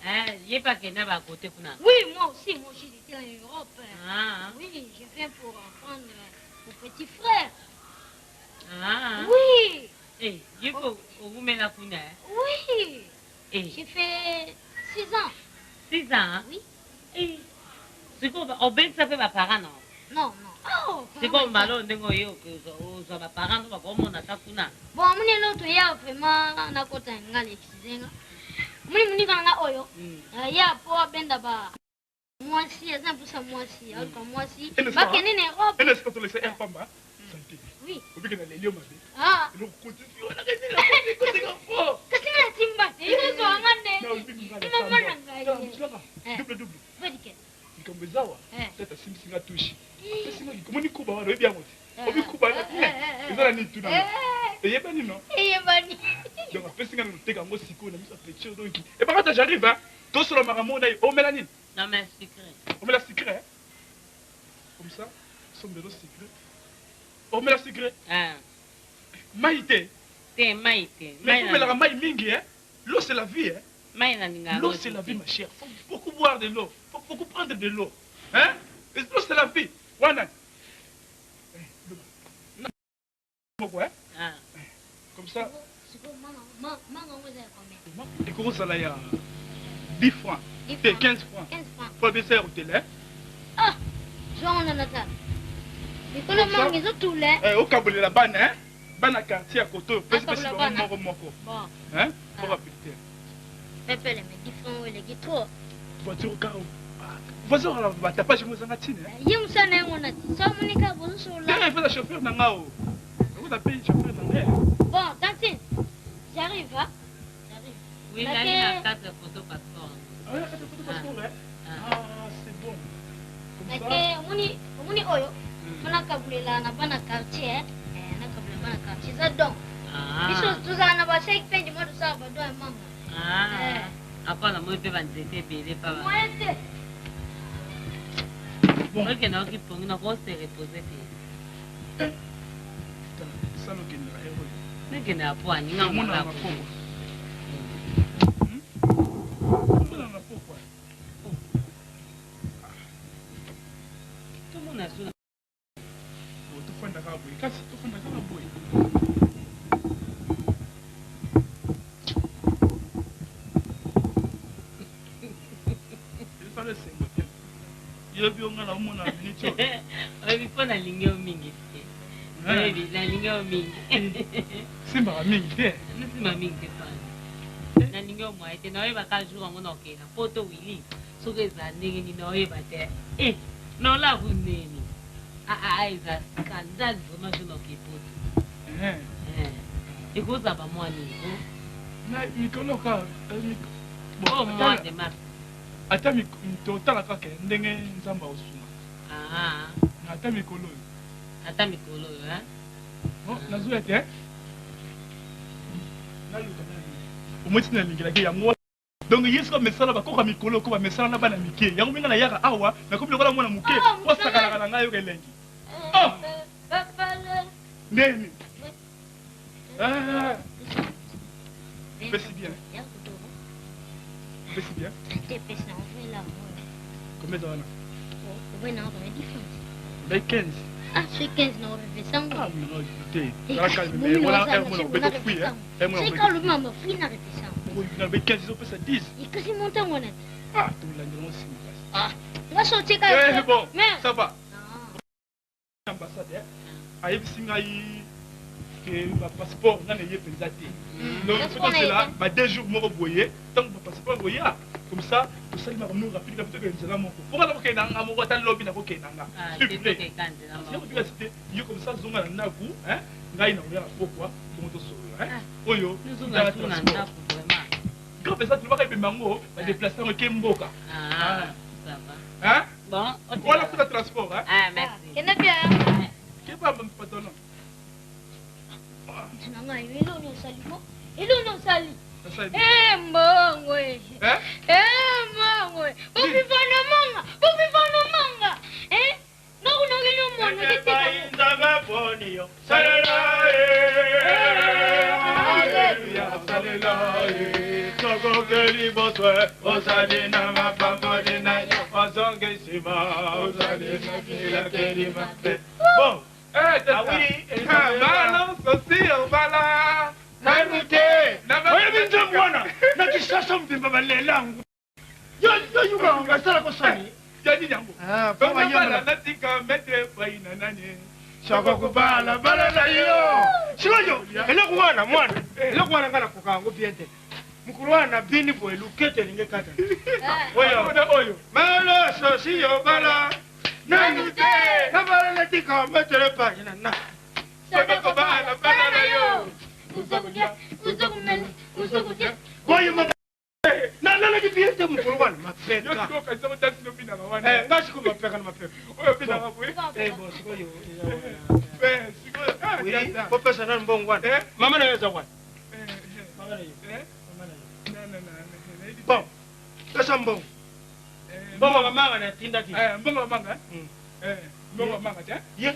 Hein. Yé pas qu'elle n'a pas côté kuna. Oui, moi aussi j'étais en Europe. Ah. Oui, je viens pour prendre mon petit frère. Ah. Oui. Eh, il faut vous mettre la kuna. Oui. Eh. J'ai fait 6 ans. 6 ans? Oui. Eh. C'est quoi, au ben ça fait ma parent non? Non. Oh, c'est comme malo ndengo yo que ça va parent va comme on attaque kuna. Bon, mune no to ya vraiment na kota ngale kizenga. Muni kanga oyo. Ya po benda ba. Moi si, exemple ça moi si, comme moi si. Ba kenene Europe. Elle est quand on laisse un pamba. Santé. Oui. Au bique na lelio mabe. Ah. Le côté on a gagné la côté fort. Qu'est-ce que la timba? Il faut ngane. Non, bique ngale. Double. Vadike. Nikambezawa. Tata simsinga tushi. Simsinga komoni kuba wa rebi yango. Obi kuba na. Ezala ni tuna. Eyebani non? Eyebani. Donc après singa no teka ngo siko na misa pletio donc. Et par contre j'arrive hein. Tout sur le maramo na o mélanine. Non mais secret. On met la secret. Comme ça, son de l'eau secret. On met la secret. Ah. Maïté. C'est maïté. Mais pour mettre la maï mingi hein. L'eau c'est la vie hein. L'eau c'est la vie ma chère. Faut beaucoup boire de l'eau. Faut beaucoup prendre de l'eau. Hein? L'eau c'est la vie. Voilà. Comme ça. Et comment ça là, il y a 10 francs, 15 francs. Pour baisser au télé. Ah, Jean Nanata. Mais quand on mange, ils ont tout là. Au Kaboulé la banne, hein? Banne à quartier à côté, parce que c'est vraiment moko. Bon. Hein? Pour rappeler. Pépé, mais 10 francs, il est trop. Voiture au carreau. Voiture, t'as pas joué aux Angatines. Il y a un sané, on a dit. Ça, mon écart, vous sur là. Il faut le chauffeur Nangao. Vous appelez le chauffeur Nangao. Bon, Tantine, j'arrive, hein? Oui, là, il y a 4 photos passeport. Ah, il y a 4 photos passeport, hein? Ah, c'est bon. Comme ça. Muni oyo, on a kabulé là, on a pas de quartier, on a kabulé pas de quartier, ça donc. Ah. Les choses, tout ça, on a pas chaque fin du mois de ça, on doit manger. Ah. Après, on a moins de vanité, mais pas mal. Moi, bon. Ok, non, qui peut nous reposer. mosala okendela ye oyo nekende apo aninga molako omonanga pokwa tomona so tofandaka boye kasi tofandaka na boye esala esengo te yobi onga na omona miniti oyo oyebi mpo nalingi yo mingi te oyebi nalingi yo mingi simbaka mingi te nasimba mingi te pana nalingi yo mwaye te naoyebaka jour yango nakokenda mpo to wili soki eza ndenge nini naoyeba te nolaku neni eza scandale vraiment jo nakoyepoto ekozaba mwa niko mikolo ka mois de mars ata totala kaka ndenge nzambe aosuna ata mikolo oyo ata mikolo oyo nazoya te omweti nalingelaki yango donc ye soka mesala bakoka mikolo oko bamesala na bana mike yango minga nayaka awa nakomi lokola mwana moke po sakalaka na ngai yoka elengi ndeni pesi bien pesi bien combien de wana ben 15 ah c'est 15 non refait ah non écoutez la calme mais voilà mon beto fui hein c'est quand le maman fui na refait ça oui na ben 15 ils ont fait 10 et que c'est monté mon net ah tout l'année aussi ah moi sorti quand bon ça va ambassadeur ayebisi ngai ke ba passeport na ye penza te donc faut que là ba 2 jours moko boye tant ba passeport boya comme ça tout ça il m'a ramené rapide plutôt que nzela moko pourquoi donc na nga moko ta lobby na ko kena nga s'il vous plaît yo comme ça zonga na naku hein ngai na oya pourquoi bon to solo hein oyo nzonga tuna ndaku vraiment grave ça tu vas ka bango ba déplacer mo kemboka ça va hein bon voilà pour le transport hein merci kena bien ke pas mon patron tunanga yelo no salimo elo no sali mbongwe mbongwe bobivana manga nokunokele umono ndanga boniyo salela haleluya salela tokokeli boswe osali na mapamboli na yo ozonge sima osali na kilakeli mape bon oui balance aussi bala Namute! Oye binza mwana! Nakisasa mpimba balelangu! Yo yuga ngasala ko sani! Jadi nyangu! Papa yamala! Natika mete faina nanye! Shaka kubala balala yo! Siloyo! Eloko mwana! Eloko mwana ngana kukango piente! Mkulwana bini boy lukete ninge kata! Oyo! Malo sosiyo bala! Namute! Nabala natika mete faina na! Shaka kubala balala yo! Boy, my nana kipiete mkulwana mapeka. Yo toka sema tasi no bina wana. Ngashi ko mapeka na mapeka. Oyo bina ngabwe. Boss ko yo. Siko. Ko pesa na mbongwana. Mama na yeza wana. Mama na yo. Na. Bon. Pesa mbong. Mbongo mama na tinda ti. Mbongo manga. Mbongo manga ta. Ye.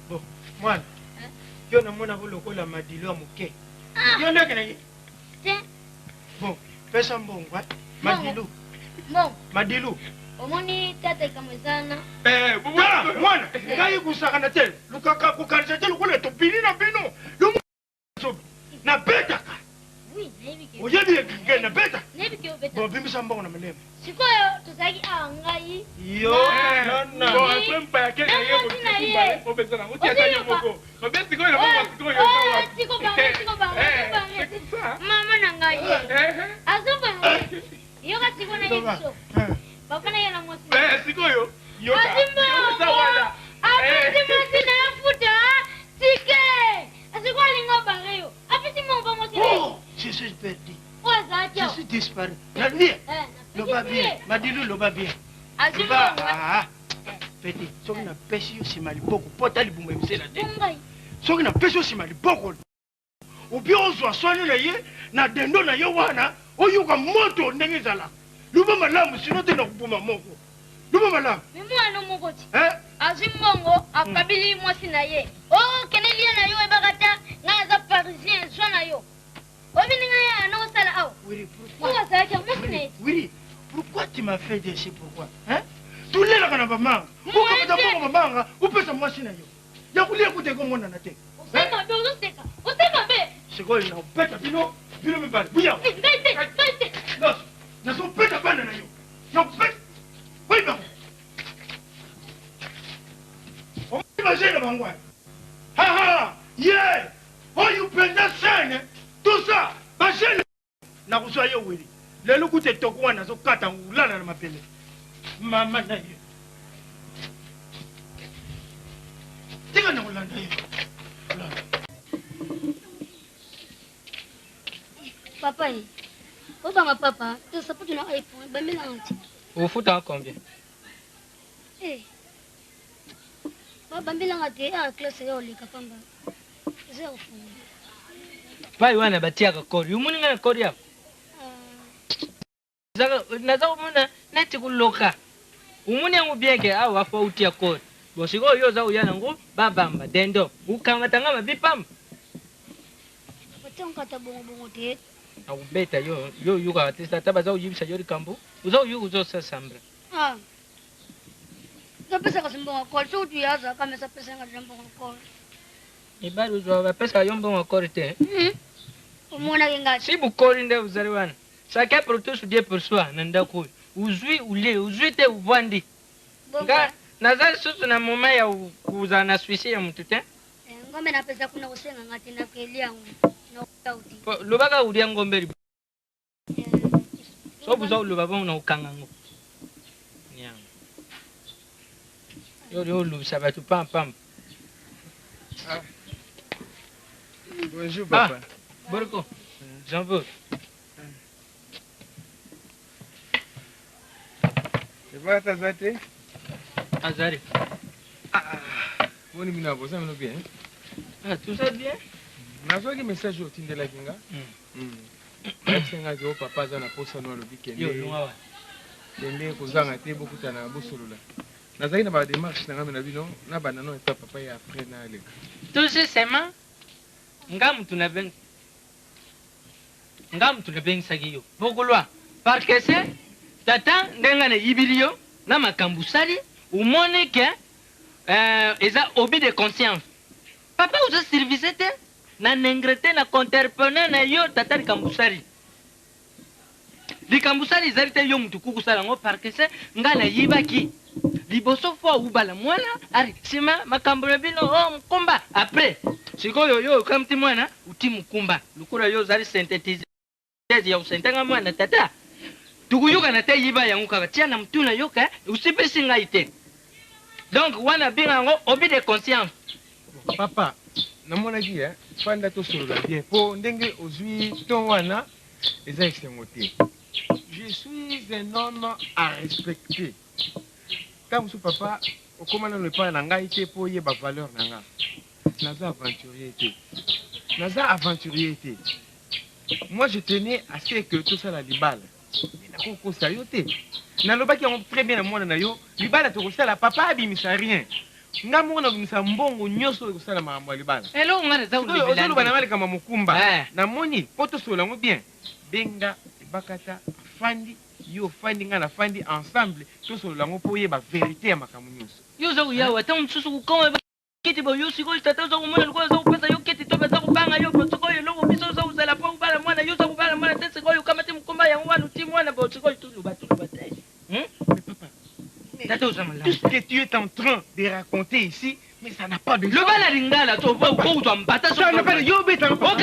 Bon. Mwana. Yo namona ko lokola madilo muke. Yo ndeke na ye. Bon, pesa mbongwa. Madilu. Bon. Madilu. Omoni tata kamezana. Bwana, mwana. Ngai kusaka na tele. Lukaka kukanisa tele kule topili na bino. Lumu. Na beta ka. Oui, nebi ke. Oyebi ke na beta. Nebi ke beta. Bon, bimisa mbongo na melema. Sikoyo tozaki angai. Yo, nana. Bon, kwempa yake na yebo kikumba. Obezana, utia yebo. Mabesi sikoyo na mama sikoyo. Siko ba. Mama na ngai. Azoba. Yo ka siko na yeso. Papa na yana mosi. Sikoyo. Yo. Asimba. Asimba na futa. Tike. Asiko lingo bareo. Apisi mongo mosi. Oh, je suis perdu. Je suis disparu. Reviens. Loba bien. Madilu loba bien. Asimba. Petit, soki na pesi yo sima liboko pota libumba misela te. Ngai. Soki na pesi yo sima liboko. Obi ozwa swani na ye na dendo na ye wana oyuka moto ndenge ezala. Luba malamu sino te na kubuma moko. Luba malamu. Mimwana mukoti. Azimongo akabili mwasi na ye. Oh, kenelia na yo ebakata ngaza parisien so na yo. Obininga ya no sala au. Oui, pourquoi ça que mwasi na ye? Oui. Pourquoi tu m'as fait déchirer pourquoi? Hein? Tu l'es là quand on va manger. Ou peut se mwasi na yo. Ya kulia kute ko mona na te. Osema be oseka. Osema be. Siko ina upeta bino me bali. Buya. Ngaite. Non. Na so peta bana na yo. Na upeta. Oui ba. On imagine bangwa. Ha. Yeah. Oh you penda scène. Tout ça. Ba scène. Na kuswa yo wili. Lelo kute tokwa na so kata ngulana na mapele. Mama na yo. Tika na ulanda yo. Papa, ma papa, tu sais pas que tu n'as iPhone, ben mais là. Vous foutez en combien? Eh. Papa, mais là, tu es à classe et on les capamba. C'est au fond. Pas yoana batia ka kori, umuni ngana kori ya. Zaka nazo umuna neti kuloka. Umuni yangu bieke au afa utia kori. Bosiko yo za uyana ngo babamba dendo. Ukanga tanga bipam. Batia ngata bongo te. Au beta yo ka testa tabaza uyibisa yori kambu. Uzo yu uzo sa sambra. Pesa kasimbo kwa so tu yaza kama sa pesa ngajambo kwa. Ibari uzo pesa yombo ngakori te. Umona kinga. Si bukori nde uzari wana. Chacun pour tous Dieu pour soi nanda ko. Uzui ule, uzui te uvandi. Nga nazali susu na mama ya kuza na suicide mtu te. Ngombe na pesa kuna usenga ngati na kelia na utauti. Lubaka ulia ngombe. So buzo lubaba una ukanga ngo. Nyama. Yo lu sabatu pam. Bonjour papa. Borko. Jean-Paul. Tu vas t'azate? Azari. Boni mina bosa mino bien. Tout ça bien? Nazoki message au Tindela Kinga. Senga zo papa za na posa no lo bikende. Yo nwa. Kende kozanga te bokuta na bosolula. Nazaki na ba démarche na ngamena bino na bana no eta papa ya après na leka. Tout simplement ngam tunabeng sagiyo. Bokulwa. Parce que c'est tata ndengane ibilio na makambusali umone ke eza obi de conscience. Papa uza service te na nengrete na conterpone na yo tata likambusali. Likambusali zarite yo mtu kukusala ngo parce que c'est ngala yibaki. Liboso fo ubala mwana ari sima makambule bino mkumba après. Sikoyo yo kamti mwana uti mkumba. Lukura yo zari synthétiser ya usentenga mwana tata. Tukuyuka na te yiba yangu kaka tia na mtuna yoka usipesi ngaite. Donc wana binga ngo obi de conscience. Papa, namona ki fanda to solo bien. Po ndenge ozui ton wana eza extremoté. Je suis un homme à respecter. Comme ce papa, au commandant ne pas na ngai te po yeba valeur na nga. Naza aventurier te. Moi je tenais à ce que tout ça la libale. Nakoko sayote. Na lobaki on très bien na mwana na yo, libala to kosala papa abimisa rien. Nga mwana abimisa mbongo nyoso kosala mambo libala. Hello ngara za ulibala. Ozolo bana mali kama mukumba. Na moni poto sola ngo bien. Benga bakata fandi yo fandi nga na fandi ensemble to sola ngo po yeba vérité ya makamu nyoso. Yo za uya wata msusu kukoma kiti bo yo siko tata za umwana likuwa za upesa yo kiti to beza kubanga yo protoko yo longo biso za uzala po ubala mwana yo za kubala mwana tese ko yo kama timu kumba ya mwana uti mwana bo siko tu lubatu. Mais papa, tout ce que tu es en train de raconter ici, mais ça n'a pas de sens. Le bala lingala to bo ko to mbata ça n'a pas de yo beta papa.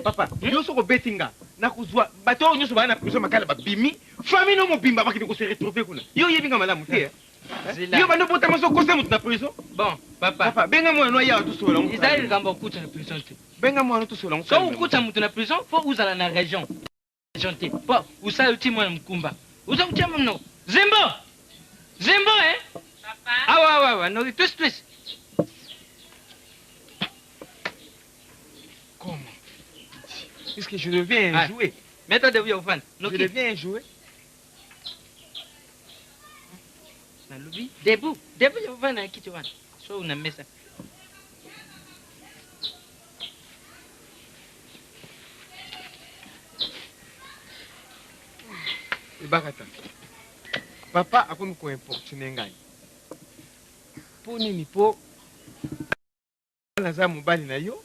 Papa, yo soko betinga na kuzwa bato nyoso bana prison makala ba bimi, famille no mobimba bakiti ko se retrouver kuna. Yo yebinga malamu te. Yo bano bota maso kosa mutu na prison. Bon, papa, benga mwana no ya to sola. Isaïe gamba kuta na prison te. Benga mwana to sola. So ukuta mutu na prison, faut uzala na région. Te. Po, usayo ti mwana mkumba. Uza kutia mno. Zimbo Papa. Awa, no twist. Comment? Est-ce que je deviens jouer? Mets-toi de vieux fan. Je deviens jouer. nalobi debout ya kovanda na kiti wana so na mesa Ebakata papa akomi koimportune ngai mpo nini mpo naza mobali na yo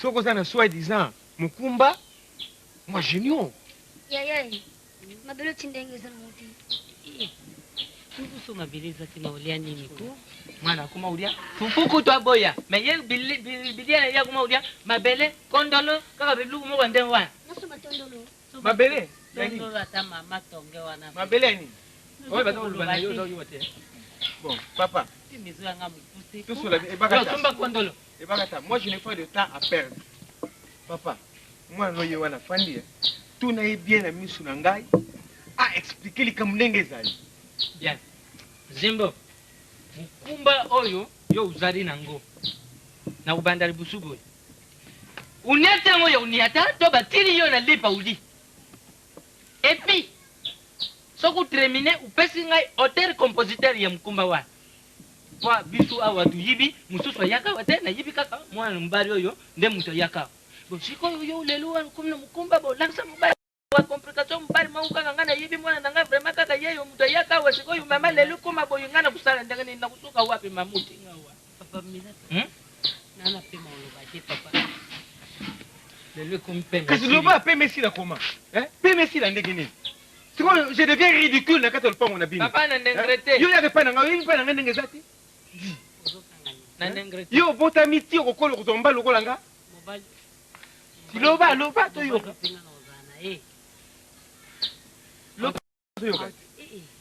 soki oza na soi-disant mokumba moi junior yaya mabele otindenge eza na moti kuso mabele eza te maolia nini ko mwana akoma olia fufuku to aboya me ye bilia ya akoma olia mabele kondolo kaka biluku moko nde wana mabele tondolo ata mama tonge wana mabele ya nini oyo baza koluba na yo ozoyoba te bon papa miso yanga mokuse tosola somba kondolo ebakata moi je n'ai pas de temps à perdre papa mwana no ye wana fandi tuna ye bien na miso na ngai aexplike likambo ndenge ezali bien zimbo mokumba oyo yo ozali nango na kobanda libusu boye unia ntango yo uniata to batili yo na lipa uli epuis soki utermine upesi ngai auteur compositeur ya mokumba wana po biso awa toyibi mosusu ayaka awa te nayibi kaka mwana mobali oyo nde moto ayaka awa bo sikoyo yo lelo wana komi na mokumba bolakisa mobali wa complication mobali moko kaka ngai nayibi mwana na ngai vraiment kaka yeyo moto ayaka awa sikoyo mama lelo koma boyo ngai na kosala ndenge nini na kosuka wapi mamuti nga wa papa milata nana pe maoloba te papa lelo ekomi pe kasi loba apemesila koma pemesila ndenge nini sikoyo je deviens ridicule na kati ya lopango na bino papa na ndengre te yo yaka epai na ngai oyebi epai na ngai ndenge eza te na ndengre te yo obotami ti okokola kozwa mobali lokola nga tiloba loba toyoka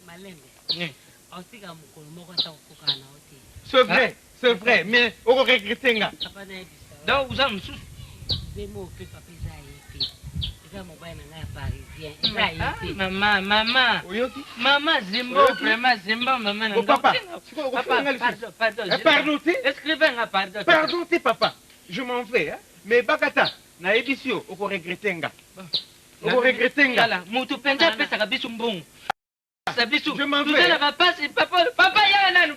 malembe osika mokolo moko ata kokokana na yo te c'est vrai mais okoregrete nga papa nayebisa donc oza mosusu zemo ope papa eza ye te eza mobali na ngai ya parisien eza ye te mama oyoki mama zimbo vraiment zimbo mama na papa pardon te escrivain nga pardon te papa je m'en vais mais bakata nayebisi yo okoregrete nga okoregrete nga moto mpenza apesaka biso mbongo biso je m'en vais tozala bapasi papa yaya nanu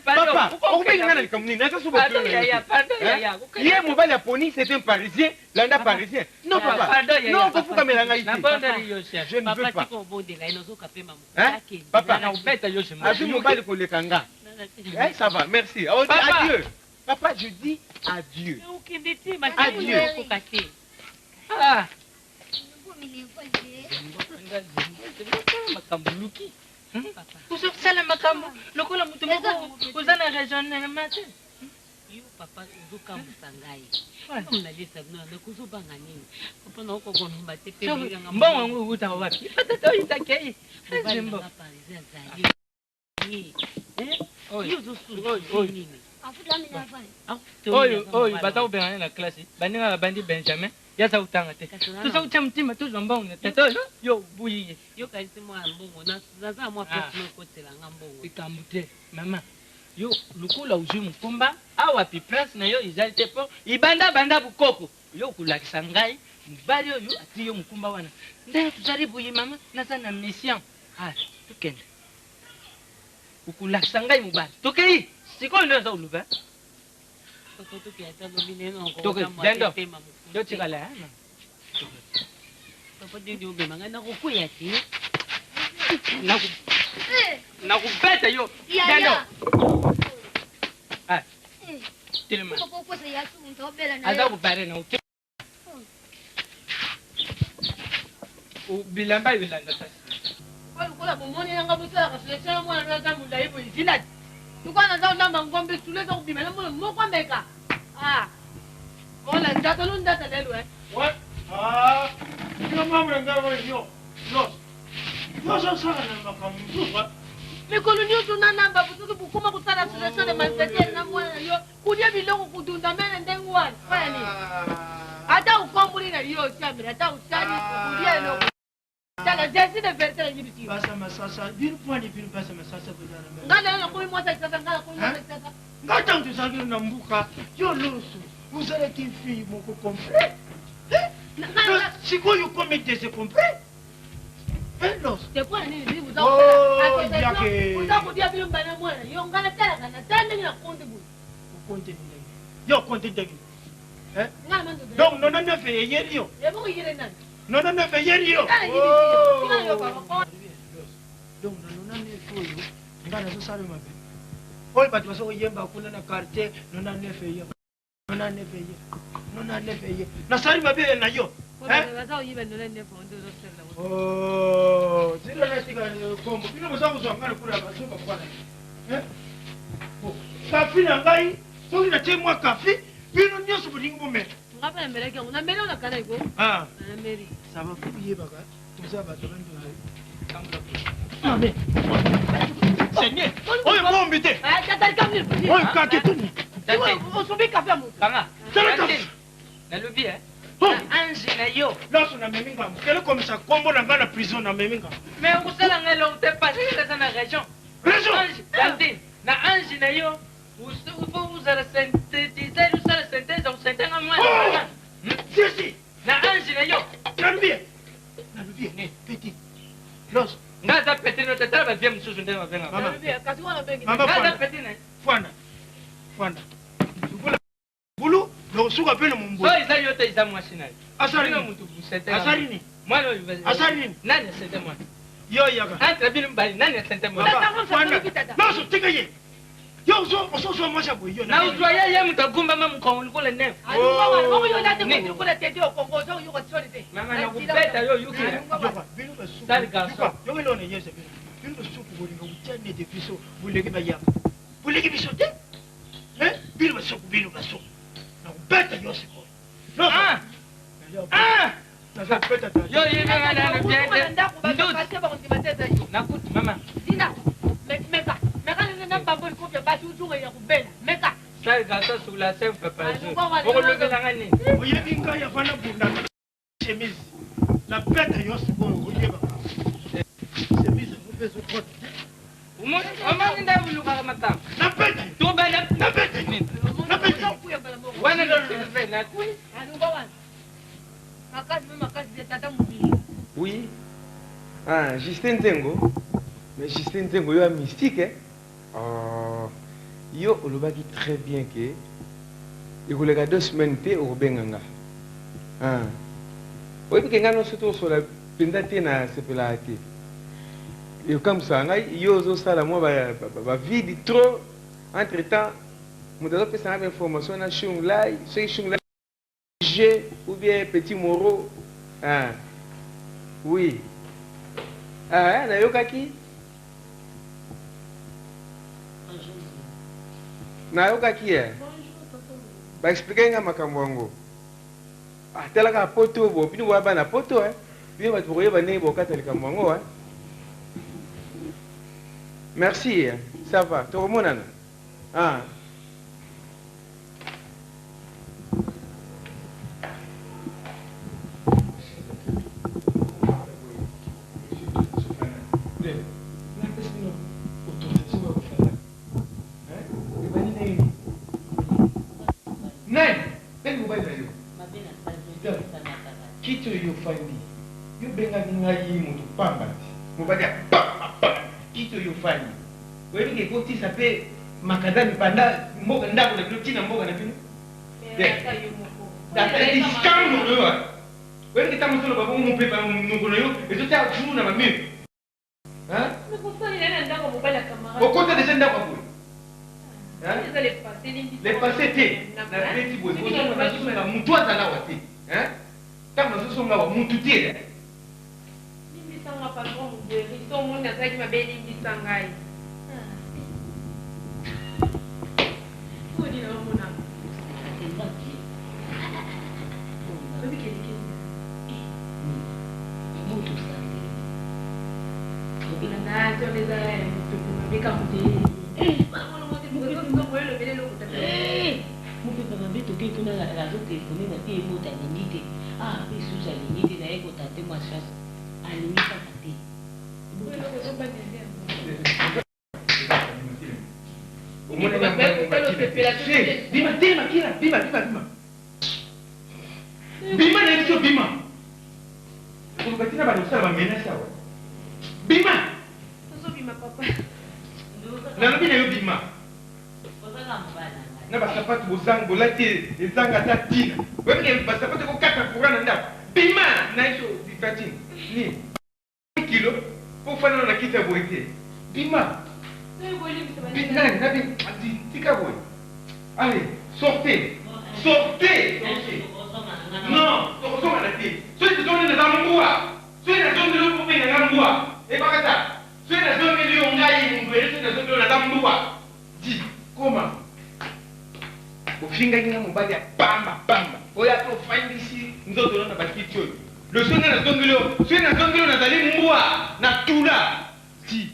okobenga nga na likambo nini ye mobali aponi c'est un parisien landa parisien non papa non okofukamela ngai je ne veux pas papa azwi mobali koleka nga ça va merci adieu papa je dis adieu adieu makambo luki ozokosala makambo lokola moto moko oza na raisonnement te yo papa ozokambusa ngai nalesa bino nakozobanga nini papa naokokonomba te pe mbongo yango owutaka wapi patata oyitakei oyo baza kobengana na classe baninga babandi benjamin yaza kutanga te toza kutya motima tozwa mbongo na tete oyo yo buyi ye yo kasi mwana mbongo naza mwa pesi okotelanga mbongo likambo te mama yo lokola ozwi mokumba awapi place na yo ezali te mpo ibandabanda bukoko yo okolakisa ngai mobali oyo ati yo mokumba wana ndenge tozali boye mama naza na mission tokende okolakisa ngai mobali tokei sikoyo nde aza koluba yotikala papa ndenge obema ngai nakokweya te nakubeta yo telema aza kubare na bilamba yolanda tasi lokola bomoni nanga bosalaka selektion ya mwana naza molai boye zilati tukwana za olamba ngombe sule eza kobima na mona moko ameka mona ndata lo ndata lelo mikolo nyonso na namba soki bokoma kosala selektion de manfetere na mwana na yo kulia biloko kudunda mene ndenge wana faya nini ata okomboli na yo osiamela ata osali okulia eloko tala jesi de vérité la nyibisi basa masasa d'une point de vue basa masasa kuzana ngala yo komi mwasa kisasa ngala komi mwasa kisasa ngata mtusangiro na mbuka yo loso vous êtes une fille moko comprendre sikoyo comme des comprendre c'est quoi nini vous en yake. Utakudia vile mbana mwana. Yo ngala tala kana tande na konde bu. Konde ndenge. Yo konde ndenge. Hein? Donc non non fait hier yo. E bo yire nan. Non non fait hier yo. Donc non non faut yo. Ngana so sale mabe. Oy batu baso yemba kuna na quartier non non fait yo. Non non fait yo. Non non fait yo. Na sale mabe na yo. Hein? Oh, c'est là que comme bino bosa uzanga kula basuka kwa. Hein? Kafi na ngai, so ina te moi kafi, bino nyoso bulingi bomé. Ngapa mbele ke una mbele una kana iko. Ah, na mbele. Ça va fouiller baka. Tout ça va te rendre. Ah mais. Seigneur, oyo mo mbité. Ah, tata kamni. Oyo kaketuni. On soubi café mo. Kanga. Tala kafi. Na lobi hein. Oh, ange na yo. Lorsque on a même ngam, quel comme ça combo dans la prison na même ngam. Mais on sait la ngelo te passer dans la région. Région. Ange, na ange na yo. Vous allez synthétiser, vous allez synthèse au synthèse en moi. Si si. Na ange na yo. Na lubi, ne petit. Los. Ngaza petit no tata ba bien mususu ndema venga. Mama. Kasi wana bengi. Mama Ngaza petit ne. Fwana. Bulu, lo suka pele mumbu. So isa yote isa mwashina. Asari no muntu busete. Asari ni. Mwana Asari ni. Nani sente mwana? Yo yaga. Entre binu mbali nani sente mwana? Non, so tika ye. Yo so mwasha boy yo. Na uzwa ye mutagumba mama mkongo kule ne. Ayo yo late ko kule tete o kongo so yo ko tsori te. Mama na kubeta yo yuki. Binu ba su. Sali gaso. Yo ngelo ne yese binu. Binu ba su ko bolinga utane de biso. Buleki ba ya. Buleki biso te. Binu ba su ko binu ba su. Na kubeta yo se ko. No. Ah! Yo yeba na biende. Nakuti mama. Dina. Meka. Meka na bambo ko bia ba tu ya kubela. Meka. Sali gaso sur la scène papa. Oko lever la ngani. Oyebi nga ya fana bunda. Chemise. La bête yo se ko oyeba. Chemise ko beso ko. Omani nda bulu ka mata. La bête. To ba na bête. Na bête. Wana ndo se na kui. Anu bawan. Makasi de tata mubili. Oui. Ah, Justin Tengo. Mais Justin Tengo, il est mystique, hein? Oh, yo, on le dit très bien que il y a 2 semaines au Benganga. Ah. Oui, parce que nous sommes sur la pendate na sepelate. Et comme ça, yo zo sala moi ba vide trop. Entre temps, nous devons faire une information na Shung Lai, c'est Shung Lai. G ou bien Petit Moro. Ah. Oui. Ah, na yokaki? Na yokaki eh? Ba expliquer nga makambo yango. Ah, telaka poto bo, bino wa bana poto eh. Bien ba trouver ba ne bo katalika mwango eh. Merci, ça va. Tout le monde. Ah. Kitu yo fandi. Yo benga ngai mutu pamba. Mubadia pa. Kitu yo fandi. Wewe ke koti sape makadami panda mboga ndako na kutina mboga na pino. Data di scandalo yo. Wewe ke tamu solo babu mu pepa mu kono yo, ezo ta juru na mami. Hein? Mais pourquoi il est là dans mobile camarade? Au côté de ndako babu. Hein? Les passés na petit boy. Na mutu atala wati. Hein? Kama sasa ngawa mutu tire. Mimi sanga patron mberi, so monde azaki mabeli bisangai. Kodi na mona. Mutu sana. Na toleza mutu kumabika mutu. Mama mote mutu ko le bele lo kutaka. Mupe papa mbeto ke kuna la telefone na pe mota ningite. Ah, pe suza ningite na eko tate moi chance. Alimika tate. Bima na hizo bima. Kumpatina bado sala bamena sawa. Bima. bima papa. nalobi na yo bima na basapatu bozanga bolati ezanga ata ntina oyebike basapatu ekokata courant na ndako bima na yeso dikatine nini kilo mpo fanana na kiti ya boye te bima tika boye allez sortez sortez non tokozongana te soki tozongeli naza mbuwa soki nazongeli yo mpe nanga mbuwa ebakata soki nazongeli yo ngai ngwele soki nazongeli yo naza mbuwa di koma ofingaki na mobali ya pamba oyo ata ofandisi nzoto no na bakiti oyo lo soki nazongeli yo soki nazongeli yo nazali mbuwa na tula di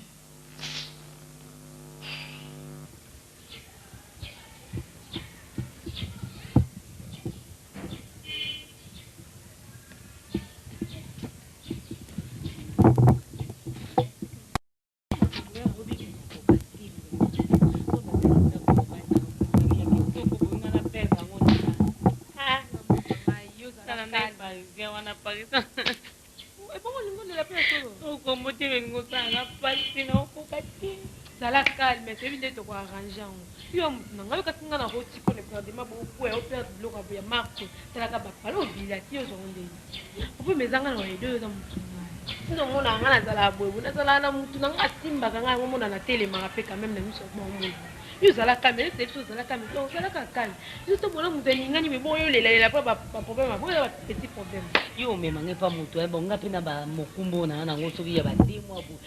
Zala calme, c'est une de te arranger. Puis on n'a pas de temps roti qu'on est perdu ma beaucoup et on perd de l'eau à marque. C'est la cabane pas l'eau bilati aux ondes. On peut mes angles les deux dans mon tour. Non, on a un zala boue, on a zala na mutu na simba kanga on a la télé m'a rappelé quand même la mise au monde. Yo zala calme, c'est chose zala calme. Donc zala calme. Juste pour la mutu ngani mais bon yo les pas problème, bon là petit problème. Yo mais mangé pas mutu, bon ngapi na ba mokumbo na ngoso ya ba 2 mois pour.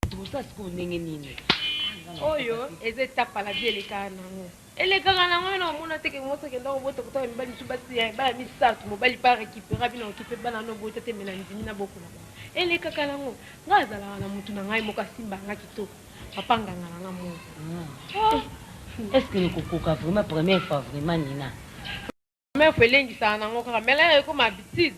Tout ça ce qu'on nenge nini. Oyo ezeta la vie elekaka nango elekaka nango na omona teke mosake ndako boto kotaka mibali misu basi ya bala misato mobali pa récupéra bino okipe bana no boto te mela ndimi na boko na bango elekaka nango nga azalaka na mutu na ngai moko asimba nga kitoko papa nganga na nga moko est-ce que nekokoka vraiment première fois vraiment nina première fois elengisaka nango kaka mela ekoma habitude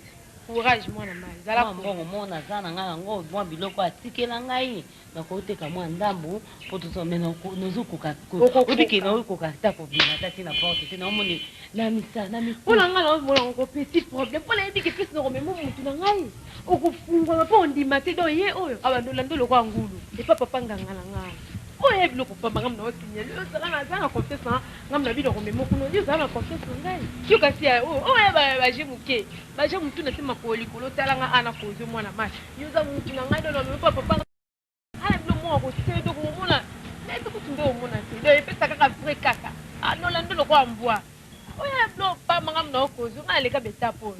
courage mwana mai zala mbongo mona za na ngai yango mwa biloko atikela ngai nakoteka mwa ndambo mpo tozomena nozokoka obiki naokoka ta kobima tati na porte te naomoni na misa na mpona ngai naomona ngo petit problème mpona yebiki mpesi nakomema motu na ngai okofungwama mpo ondima te don ye oyo abandola ndoloko ya ngulu epa papa nganga na ngai oyo ye biloko pamba ngam na osinyeli ozala naza na confiance ngam na bino komema kuno yo ozala na confiance na ngai yo kasi oyo baje moke baje motu na se makolo likolo otalanga ana koze mwana masi yo oza motu na ngai donomepa papa ala bilo moko kosedo komona nete kutumbe omona te do epesa kaka vrai kaka anola ndoloko ya mbwa oyo bilo pamba ngam na okoze ngai aleka betapo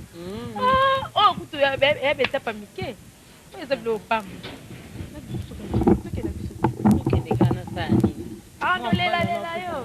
oyo kutu ya betapa mike oyo eza bilo pamba ah, no lela yo.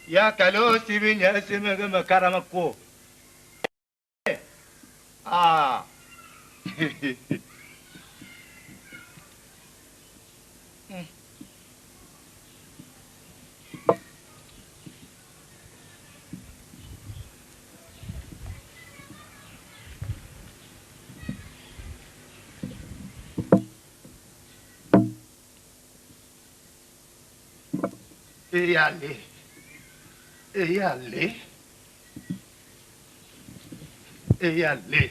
Ya kale sibinya simege makarama ko. Ah. Et allez. Et allez. Et allez.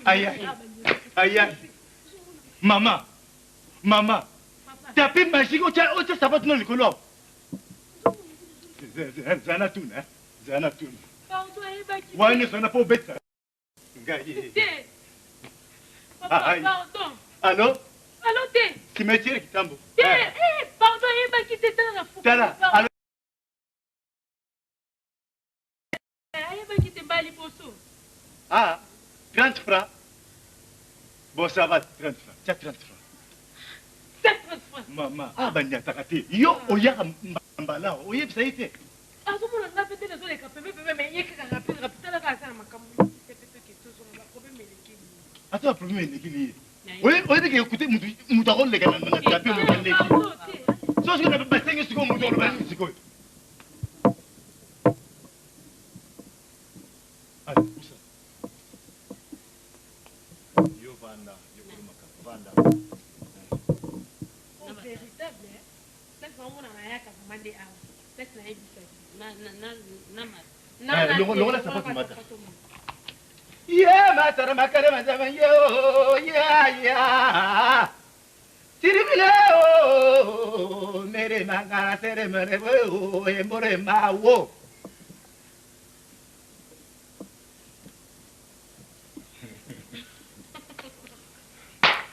Aïe, aïe, aïe, aïe. Maman, Maman, tapis magique, tu as sabat non le color. Zanatoun, hein? Zanatoun. Pardon, Ouais, ne s'en a pas bête. Pardon. Allô? Allô, t'es? Cimetière qui tambo. Pardon, il m'a quitté dans la fouille. Tala, allô? Il m'a quitté Bali Bosso. Ah, 30 francs. Bon, ça va, 30 francs. Tu as 30 francs. 30 francs. Maman, ah, ben, y'a ta raté. Yo, oya, mbala, oye, ça y est. Ah, tout le monde a fait des autres capés, mais il y a quelqu'un qui a fait la race à ma caméra. C'est peut-être que tout le monde a problème, mais les kills. Attends, le problème est qu'il est. Oui, oui, écoutez, Moutarol, les gars, on a tapé le balai. Sauf que n'a pas passé un second Moutarol, le balai, c'est quoi? Allez, où ça? Yo, Vanda, yo, Vanda. Oh, véritable, hein? C'est vraiment un ayac à demander à vous. C'est un épisode. Non, là, ça passe le matin. Yeah, matara makare mazama yo, yeah. Tiribile o, mere mangana tere mere wo, embore ma wo.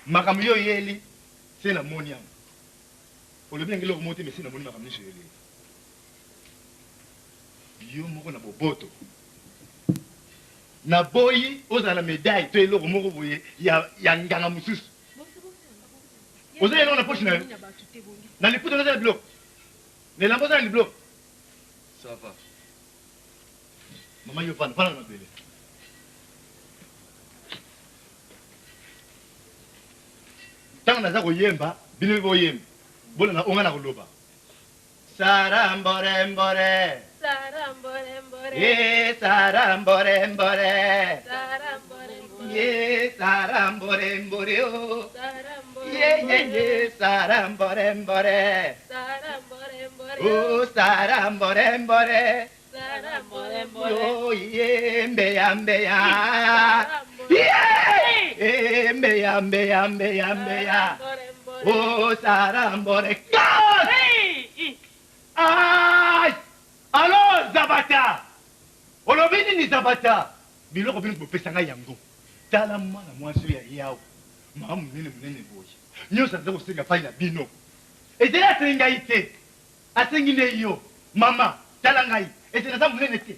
Makam yo yeli, c'est la moniam. Pour le bien que l'on monte, mais c'est la moniam makam yo yeli. Yo moko na boboto. Na boyi ozala médaille to eloko moko boye ya nganga mususu ozala eloko na poche na yo na liputa nazala biloko na elamba ozala libiloko ça va mama yo fana na mabele ntango naza koyemba bino mpe boyemba bolana onga na koloba saramborembore Ye saramborembore, ye saramborembore, oh, ye saramborembore, oh saramborembore, oh ye mbeya, ye mbeya, oh sarambore, ay. Alors, Zabata! Olobini ni Zabata! Biloko bino bopesanga yango. Tala mwana mwasi ya yao. Mamu munene boye. Nyo sanza kosenga fai na bino. Ezela asenga ite. Asengi ne yo. Mama, tala ngai. Ezela za munene te.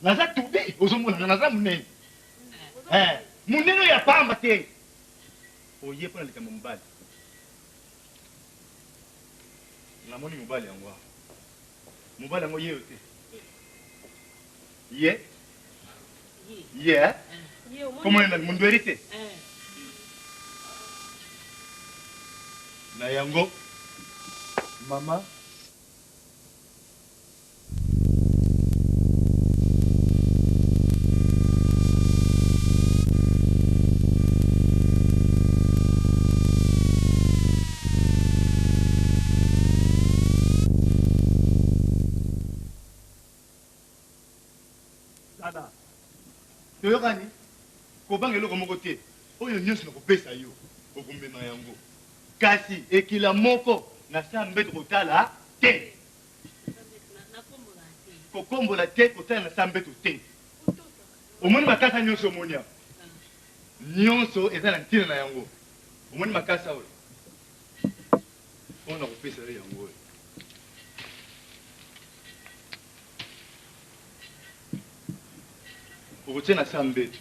Naza tubi, ozomona naza munene. Munene ya pamba te. Oye pona likambo mobali. Namoni mobali yango. Mobile yango ye te. Ye? Ye? Comment on a mundu hérité? Na yango. Mama. Toyokani kobanga eloko moko te oyo nyonso na kopesa yo okomema yango kasi ekila moko na sa mbeto kotala te kokombola te kotala na sa mbeto te omoni makasa nyonso omoni awa nyonso eza na ntina na yango omoni makasa oyo oyo na kopesa yo yango oyo okotie na sa mbeto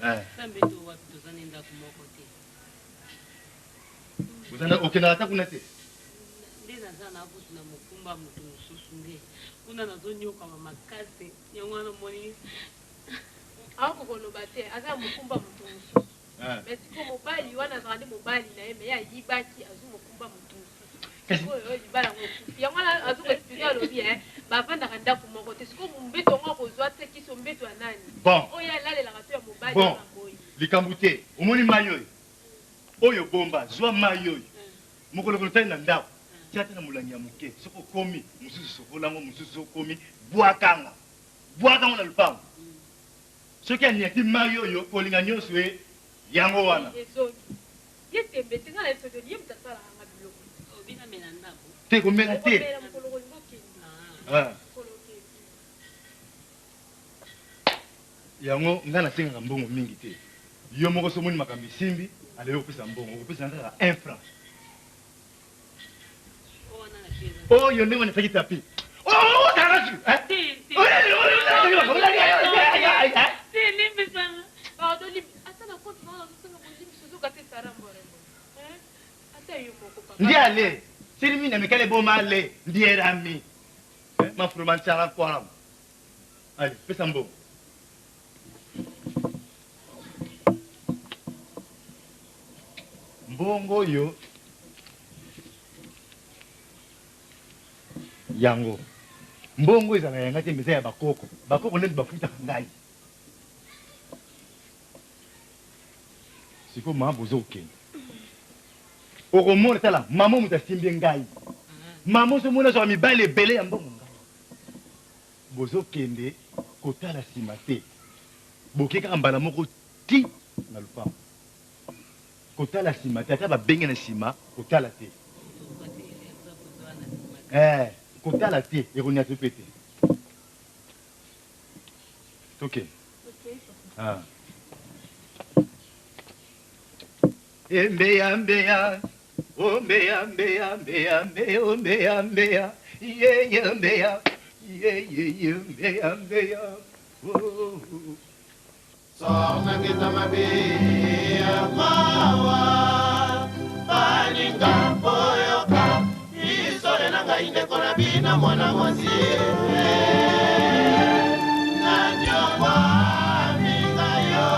wapi tozana endako moko te okendaka ata kuna te nde naza na butu na mokumba moto mosusu nde kuna nazonyokama makasi yango wana omoni akokoloba te aza mokumba moto mosusu me siko mobali wana azala nde mobali na ye me ye ayibaki azwi mokumba moto mosusu oyo libala ngo okufi yango wana azokoexplike alobi bavandaka ndako moko te siko mbeto yango akozwa te kiso mbeto ya nani oyo alalelaka to ya mobali boy likambo te omoni mai oyo oyo bomba zwa mai oyo mokolo kolotali na ndako tia te na molangi ya moke soki okomi mosusu sokolango mosusu okomi bwakango na lupango soki aniati mai oyo kolinga nyonso ye yango wana ye tembe tinga la soto ye mtasala nga biloko obina melanda bo te komela te yango nga nasengaka mbongo mingi te yo moko somoni makambo esimbi alebi kopesa mbongo okopesa kaka 1 franc oyo ndenge nasaki tapi ndi ale silimi na mikale boma ale ndi erami mafuruma ntiala kwala ale pesa mbongo mbongo oyo yango mbongo ezala yanga te meza ya bakoko nde bafutaka ngai siko mama bozokende okomona tala mama moto asimbi ngai mama osomona azwaka mibale ebele ya mbongo ngai bozokende kotala nsima te boke kaka mbala moko ti na lupango kotala nsima te ata babenge na nsima kotala te kotala te ekonia te mpe te toke mbeya mbeya o mbeya mbeya mbeya mbeya o mbeya mbeya yeye mbeya yeye mbeya mbeya Sornangita mabia mawa Paninga boyoka Isore nanga inde kona bina mwana mwazi Nanjongwa minga yo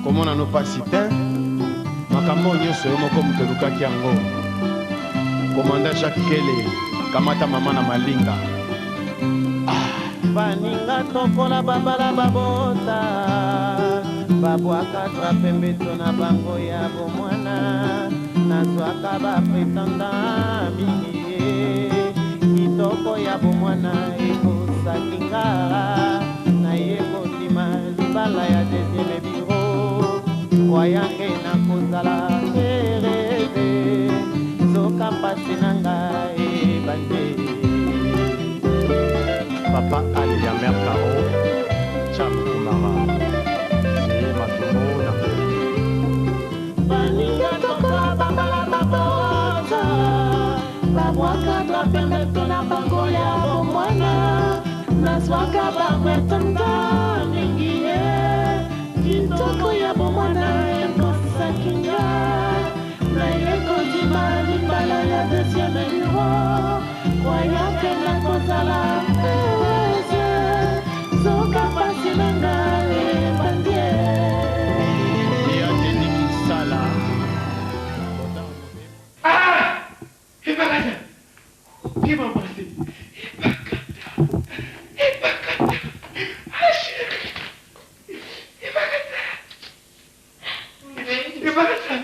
Komona no pasita Makambo nyoso yo moko mutolukaki yango Komanda Jacques Kele Kamata mama na malinga baninga tokola babala babota babwaka trapembeto na bango ya bomwana nazwaka bapretanda mingi kitoko ya bomwana ekosakinga naye kondima libala ya deuxième biro wayange nakozala ereze zoka mpasi na ngai bande Papa Ali ya mère Caro Chakumara C'est Matumona baninga tokola babala babota babwaka trapembeto na bango ya bomwana nazwaka bapretanda mingi kitoko ya bomwana ekosakinga naye kondima libala ya deuxième biro wayake nakozala eweze zoka pasi na ngai ebandie Yatenikisala Ebakata Kibambasi Ebakata Ashiri Ebakata Ebakata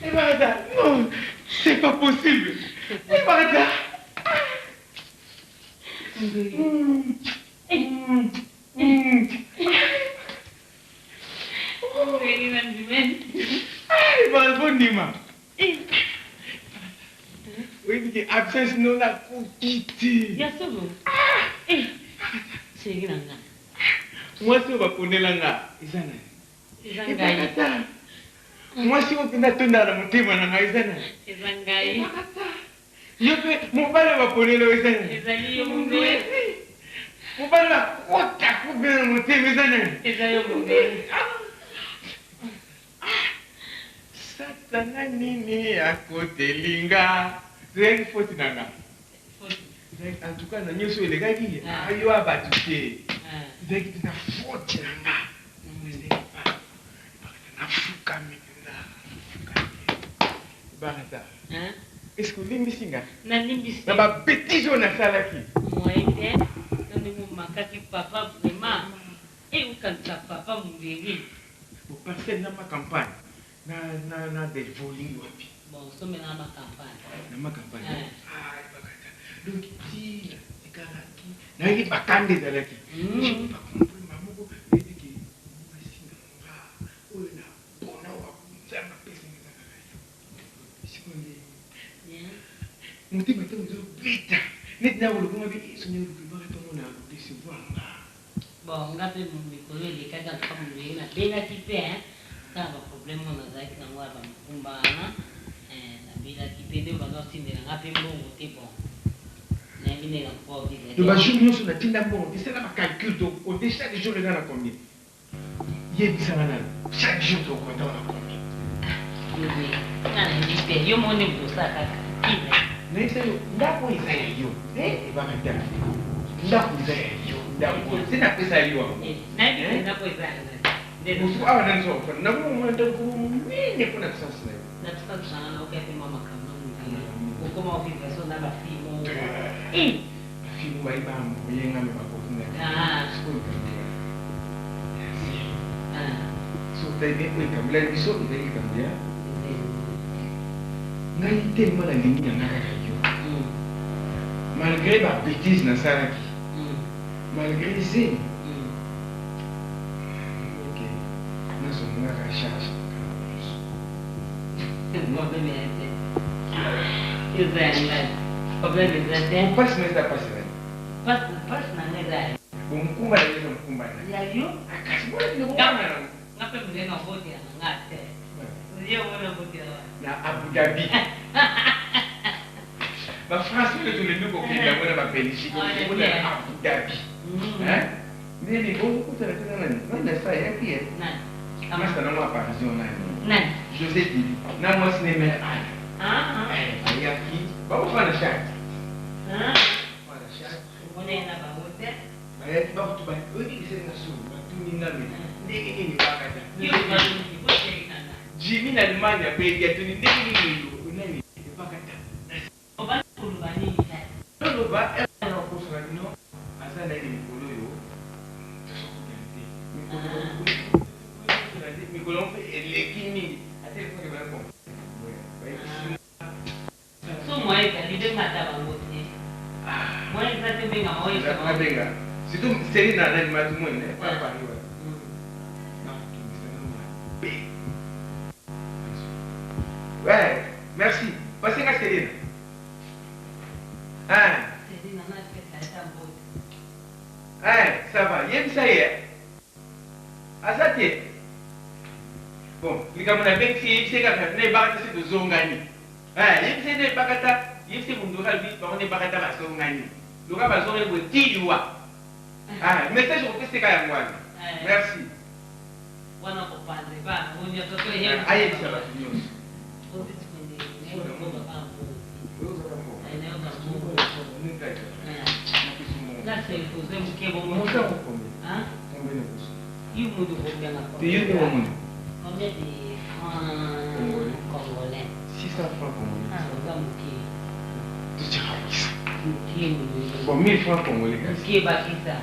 Ebakata non c'est pas possible Ebakata Nima. Oui, mais absence non la coutite. Ya sobo. C'est grand. Moi si on va connaître langa, isana. Izangai. Moi si on peut tunda na mutima na isana. Izangai. Yope mobile va connaître le isana. Izali yo mumbe. Mobile va kota kubena na mutima isana. Izali yo mumbe. Satana nini akotelinga zeng foti nanga en tout cas na nyoso elegaki ayo abatu te zeng tina foti nanga na fukami barata est-ce que limbisi nga na limbisi na ba bêtise on a salaki moi ete nani mo makaki papa vraiment et où quand ça papa munderi pour passer na ma campagne na des voling wapi bon so mena ma campagne na ma campagne donc tina tikalaki nayebi bakande ezalaki bakomprima moko ediki basinga oyo na mpona wakunzanga pesengeza kaka yo sikonde motema ntango ezobeta neti nakolokoma bi esonyelukibaka tomona décevoir nga bon nga mpe mikolo elekaka nka molenge nabelaki mpe kaka baproblème oyo nazalaki nango ya bamokumba wana nabelaki mpe nde bazosindela nga mpe mbongo te bon nayebi ndenge to bajour nyonso natinda mbongo te sala bacalcul tokote chaque jour eza na combien yebisanga na chaque jour tokonta na combien nga nayebi mpe yo moni bosaka kaka naisa yo ndako eza ya yo ebaka te ndako eza ya yo ndako se napesa yo nayebi ndako eza mosuku awa nanizokofana nakomomona ndako monene mpona kusasi na yo natusana na okapema makambo okoma ovivation na bafimo bafimo bali bamoyengame bakofuna sikoyo kambela sotaine ekambela biso ezali likambo ya ngai telema nalingi na nga kaka yo malgré babétise nasalaki malgré zemi nazongaka charge opasi na eza pasi nani bomukumba na eza mukumba nakasi na Abu Dhabi bafrance oyo tolembi kokenda mona babelgique omona na Abu Dhabi nini okutala tena nani nandasa yaki ye masta nango apparition nani José Dibi na mwasi ne mère Anne ayaki bakofana shati bayaki bakutu oyebikisena sulu batuni name ndenge nini bakata jimi na Allemagne apeyi atuni ndenge nini nani ebakata oloba ekosala bino aza nayebi mikolo oyo tosokokela te mikolo mpe eleki mingi atelefone bako so moi ezali mpe mata bango te moi eza te mbenga maoyeabenga surtout seri na nani matu mwene papariwa ouais merci passez nga Céline ça va yebisa ye aza te bon likambo na bengi yebise kaka na ebakata se tozongani yebise na ebakata yebise mundu kalobi bango na ebakata bazongani loka bazongai boye tiliwa message okopeseka yango wana merci wana kopandre ayebisa bato nyonso Combien de francs congolais? 600 francs congolais. Bon, 1000 francs congolais. Qui est bâti ça?